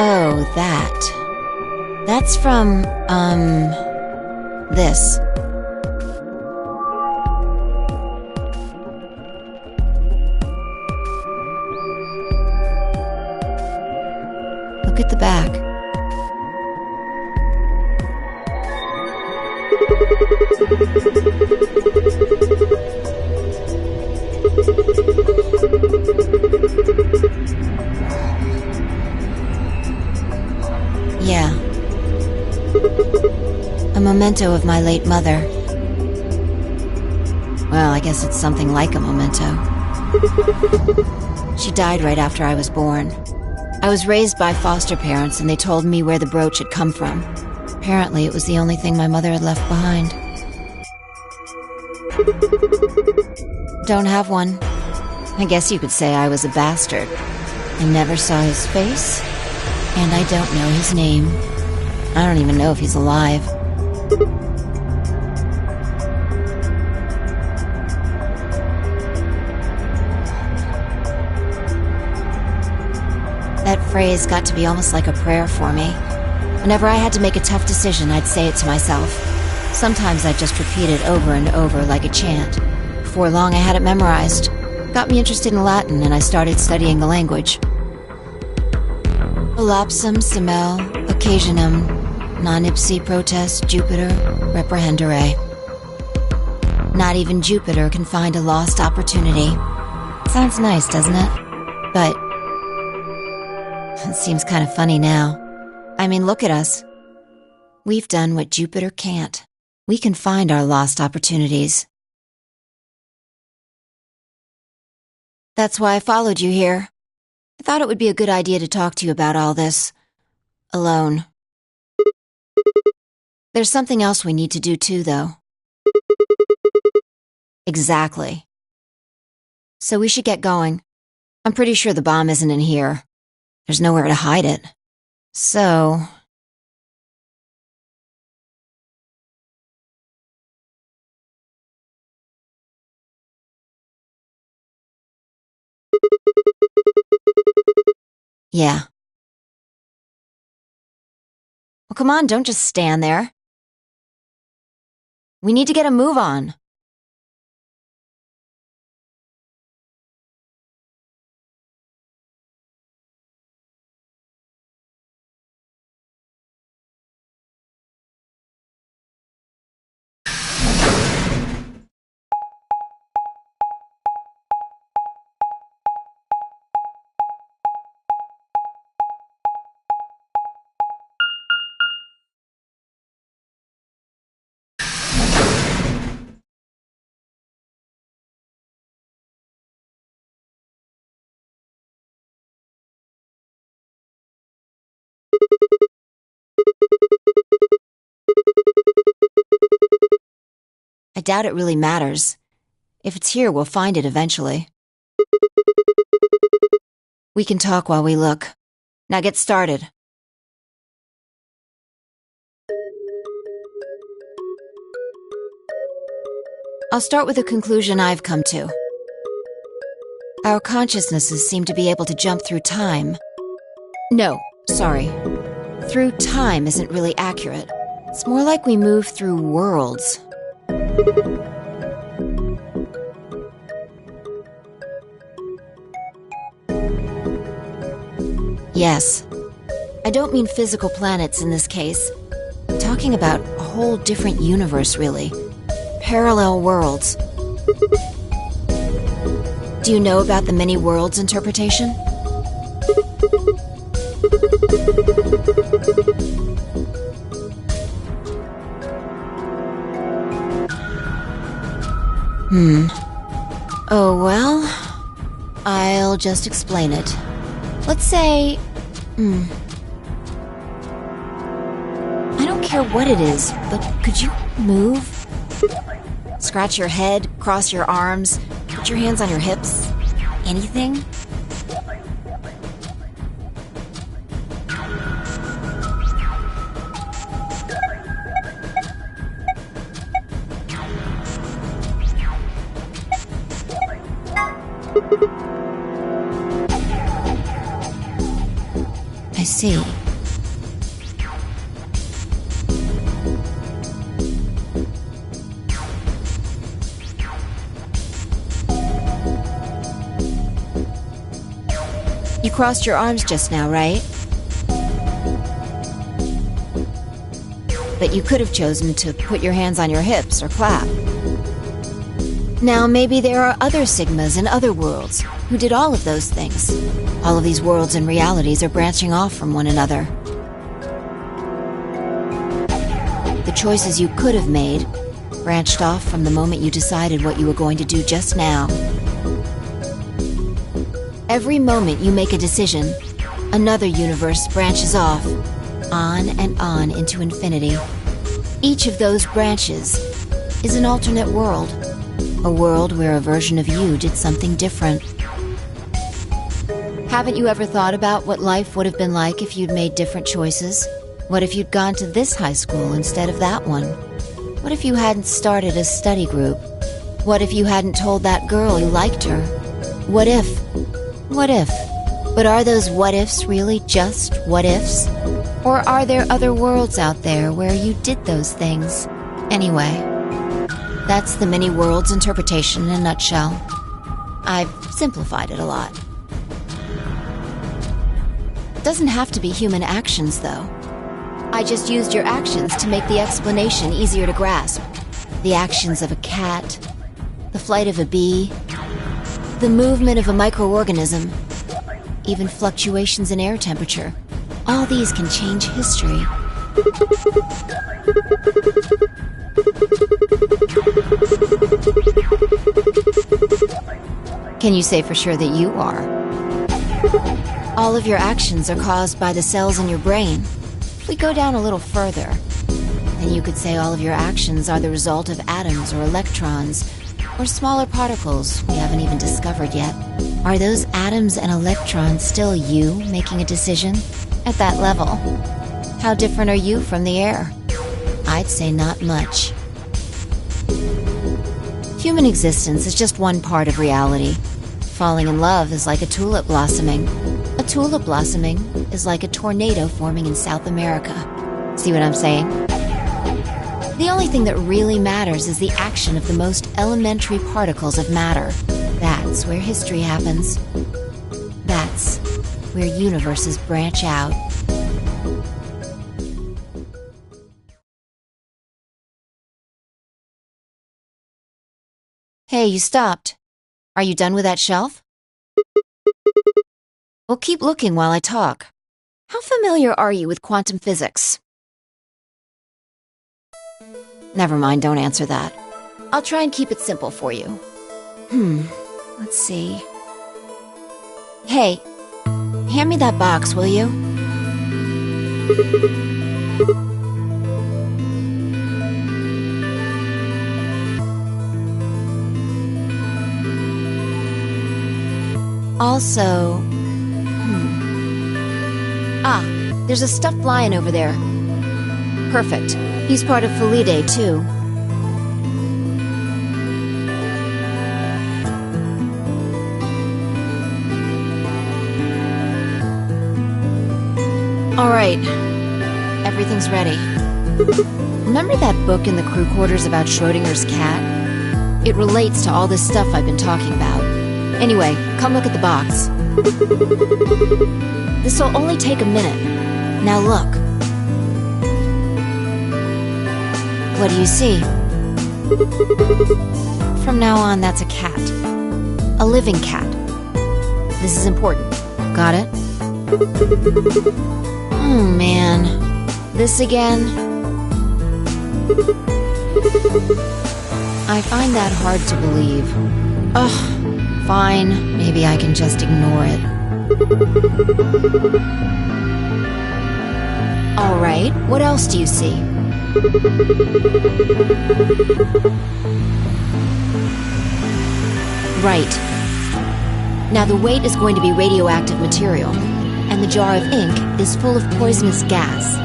Oh, that. That's from, this. Look at the back. Yeah. A memento of my late mother. Well, I guess it's something like a memento. She died right after I was born. I was raised by foster parents, and they told me where the brooch had come from. Apparently, it was the only thing my mother had left behind. Don't have one. I guess you could say I was a bastard. I never saw his face, and I don't know his name. I don't even know if he's alive. That phrase got to be almost like a prayer for me. Whenever I had to make a tough decision, I'd say it to myself. Sometimes I'd just repeat it over and over like a chant. Before long, I had it memorized. Got me interested in Latin, and I started studying the language. Olapsum semel occasionum non ipsi protest Jupiter reprehendere. Not even Jupiter can find a lost opportunity. Sounds nice, doesn't it? But it seems kind of funny now. I mean, look at us. We've done what Jupiter can't. We can find our lost opportunities. That's why I followed you here. I thought it would be a good idea to talk to you about all this. Alone. There's something else we need to do too, though. Exactly. So we should get going. I'm pretty sure the bomb isn't in here. There's nowhere to hide it. So... yeah. Well, come on, don't just stand there. We need to get a move on. doubt it really matters. If it's here, we'll find it eventually. We can talk while we look. Now get started. I'll start with a conclusion I've come to. Our consciousnesses seem to be able to jump through time. No, sorry. Through time isn't really accurate. It's more like we move through worlds. Yes. I don't mean physical planets in this case. I'm talking about a whole different universe, really. Parallel worlds. Do you know about the many worlds interpretation? Oh, well, I'll just explain it. Let's say, I don't care what it is, but could you move? Scratch your head, cross your arms, put your hands on your hips. Anything? I see. You crossed your arms just now, right? But you could have chosen to put your hands on your hips or clap. Now, maybe there are other Sigmas in other worlds who did all of those things. All of these worlds and realities are branching off from one another. The choices you could have made branched off from the moment you decided what you were going to do just now. Every moment you make a decision, another universe branches off, on and on into infinity. Each of those branches is an alternate world, a world where a version of you did something different. Haven't you ever thought about what life would have been like if you'd made different choices? What if you'd gone to this high school instead of that one? What if you hadn't started a study group? What if you hadn't told that girl you liked her? What if? What if? But are those what ifs really just what ifs? Or are there other worlds out there where you did those things? Anyway, that's the many worlds interpretation in a nutshell. I've simplified it a lot. It doesn't have to be human actions, though. I just used your actions to make the explanation easier to grasp. The actions of a cat, the flight of a bee, the movement of a microorganism, even fluctuations in air temperature. All these can change history. Can you say for sure that you are? All of your actions are caused by the cells in your brain. If we go down a little further, then you could say all of your actions are the result of atoms or electrons, or smaller particles we haven't even discovered yet. Are those atoms and electrons still you making a decision? At that level, how different are you from the air? I'd say not much. Human existence is just one part of reality. Falling in love is like a tulip blossoming. A tulip blossoming is like a tornado forming in South America. See what I'm saying? The only thing that really matters is the action of the most elementary particles of matter. That's where history happens. That's where universes branch out. Hey, you stopped. Are you done with that shelf? Well, keep looking while I talk. How familiar are you with quantum physics? Never mind, don't answer that. I'll try and keep it simple for you. Let's see. Hey, hand me that box, will you? also... Ah, there's a stuffed lion over there. Perfect. He's part of Felidae, too. Alright. Everything's ready. Remember that book in the crew quarters about Schrodinger's cat? It relates to all this stuff I've been talking about. Anyway, come look at the box. This'll only take a minute. Now look. What do you see? From now on, that's a cat. A living cat. This is important. Got it? Oh, man. This again? I find that hard to believe. Ugh, fine. Maybe I can just ignore it. Alright, what else do you see? Right. Now the weight is going to be radioactive material, and the jar of ink is full of poisonous gas.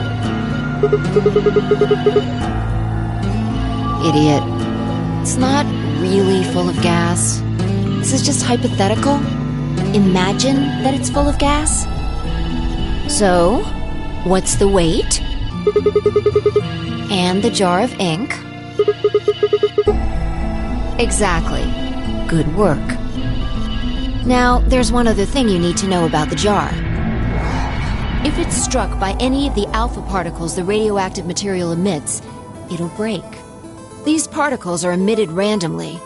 Idiot. It's not really full of gas. This is just hypothetical. Imagine that it's full of gas. So, what's the weight? And the jar of ink? Exactly. Good work. Now, there's one other thing you need to know about the jar. If it's struck by any of the alpha particles the radioactive material emits, it'll break. These particles are emitted randomly,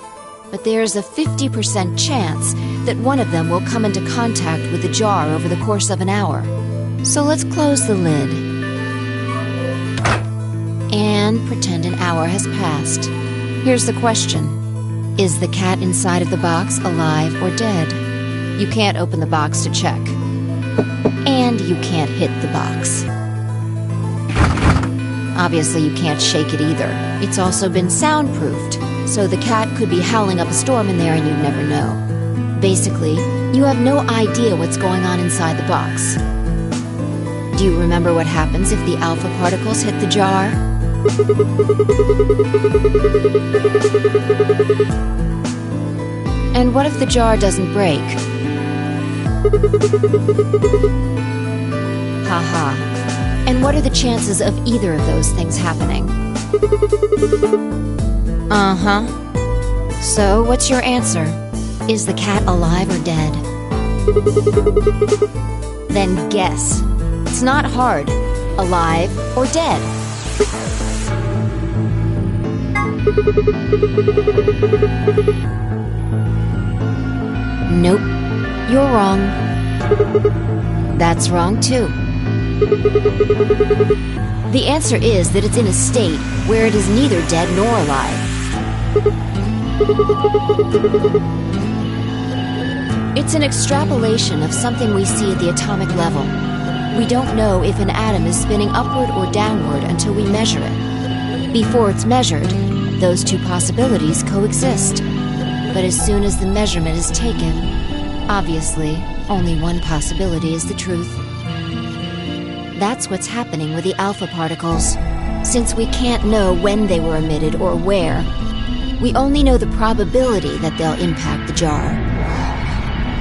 but there's a 50% chance that one of them will come into contact with the jar over the course of an hour. So let's close the lid. And pretend an hour has passed. Here's the question. Is the cat inside of the box alive or dead? You can't open the box to check. And you can't hit the box. Obviously, you can't shake it either. It's also been soundproofed, so the cat could be howling up a storm in there and you'd never know. Basically, you have no idea what's going on inside the box. Do you remember what happens if the alpha particles hit the jar? And what if the jar doesn't break? Haha. And what are the chances of either of those things happening? Uh-huh. So, what's your answer? Is the cat alive or dead? Then guess. It's not hard. Alive or dead? Nope. You're wrong. That's wrong too. The answer is that it's in a state where it is neither dead nor alive. It's an extrapolation of something we see at the atomic level. We don't know if an atom is spinning upward or downward until we measure it. Before it's measured, those two possibilities coexist. But as soon as the measurement is taken, obviously, only one possibility is the truth. That's what's happening with the alpha particles. Since we can't know when they were emitted or where, we only know the probability that they'll impact the jar.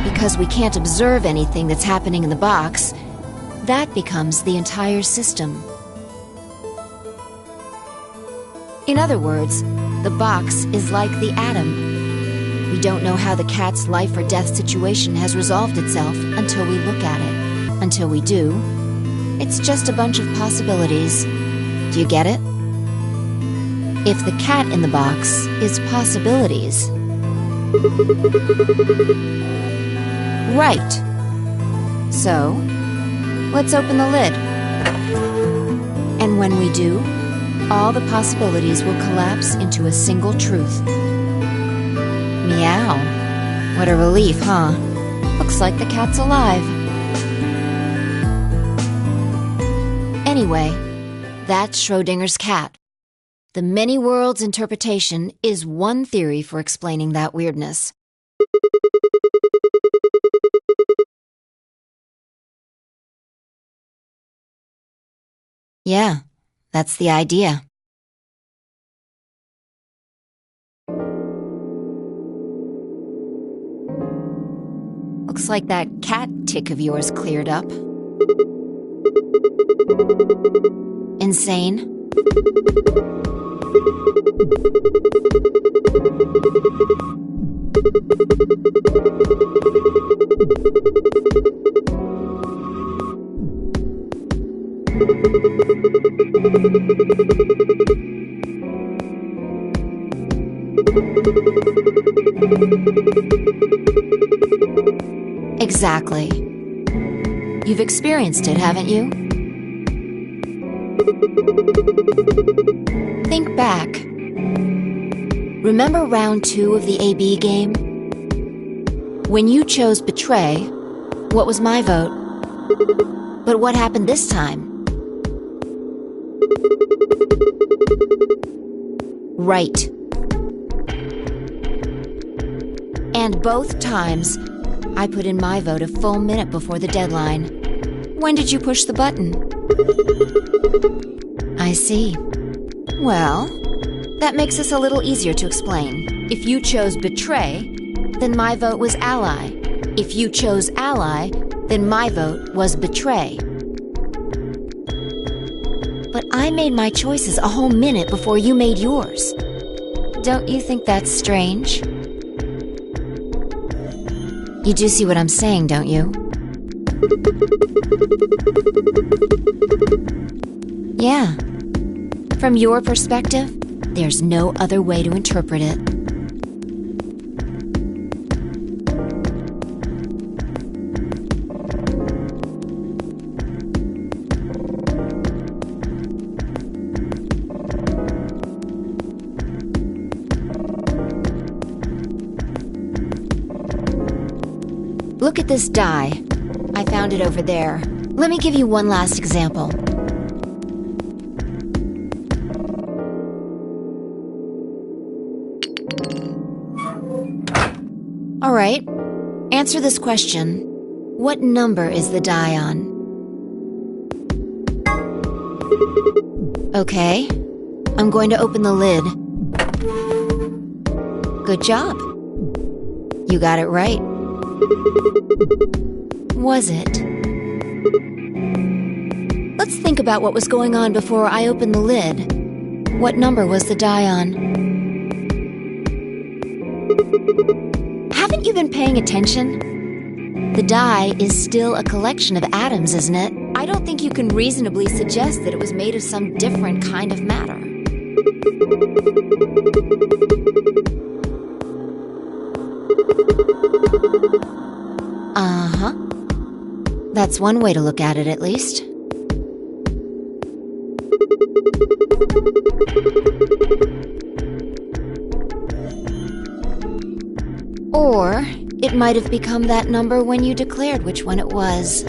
Because we can't observe anything that's happening in the box, that becomes the entire system. In other words, the box is like the atom. We don't know how the cat's life or death situation has resolved itself until we look at it. Until we do, it's just a bunch of possibilities. Do you get it? If the cat in the box is possibilities. Right. So, let's open the lid. And when we do, all the possibilities will collapse into a single truth. Meow. What a relief, huh? Looks like the cat's alive. Anyway, that's Schrodinger's cat. The many worlds interpretation is one theory for explaining that weirdness. Yeah, that's the idea. Looks like that cat tick of yours cleared up. Insane? Exactly. You've experienced it, haven't you? Think back. Remember round 2 of the AB game? When you chose betray, what was my vote? But what happened this time? Right. And both times, I put in my vote a full minute before the deadline. When did you push the button? I see. Well, that makes this a little easier to explain. If you chose betray, then my vote was ally. If you chose ally, then my vote was betray. But I made my choices a whole minute before you made yours. Don't you think that's strange? You do see what I'm saying, don't you? Yeah. From your perspective, there's no other way to interpret it. Look at this die. I found it over there. Let me give you one last example. All right. Answer this question. What number is the die on? Okay. I'm going to open the lid. Good job. You got it right. Was it? Let's think about what was going on before I opened the lid. What number was the die on? Haven't you been paying attention? The die is still a collection of atoms, isn't it? I don't think you can reasonably suggest that it was made of some different kind of matter. Uh-huh. That's one way to look at it, at least. Or it might have become that number when you declared which one it was.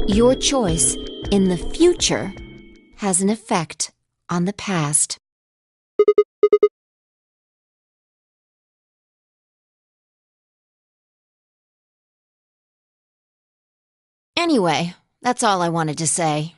Your choice in the future has an effect on the past. Anyway, that's all I wanted to say.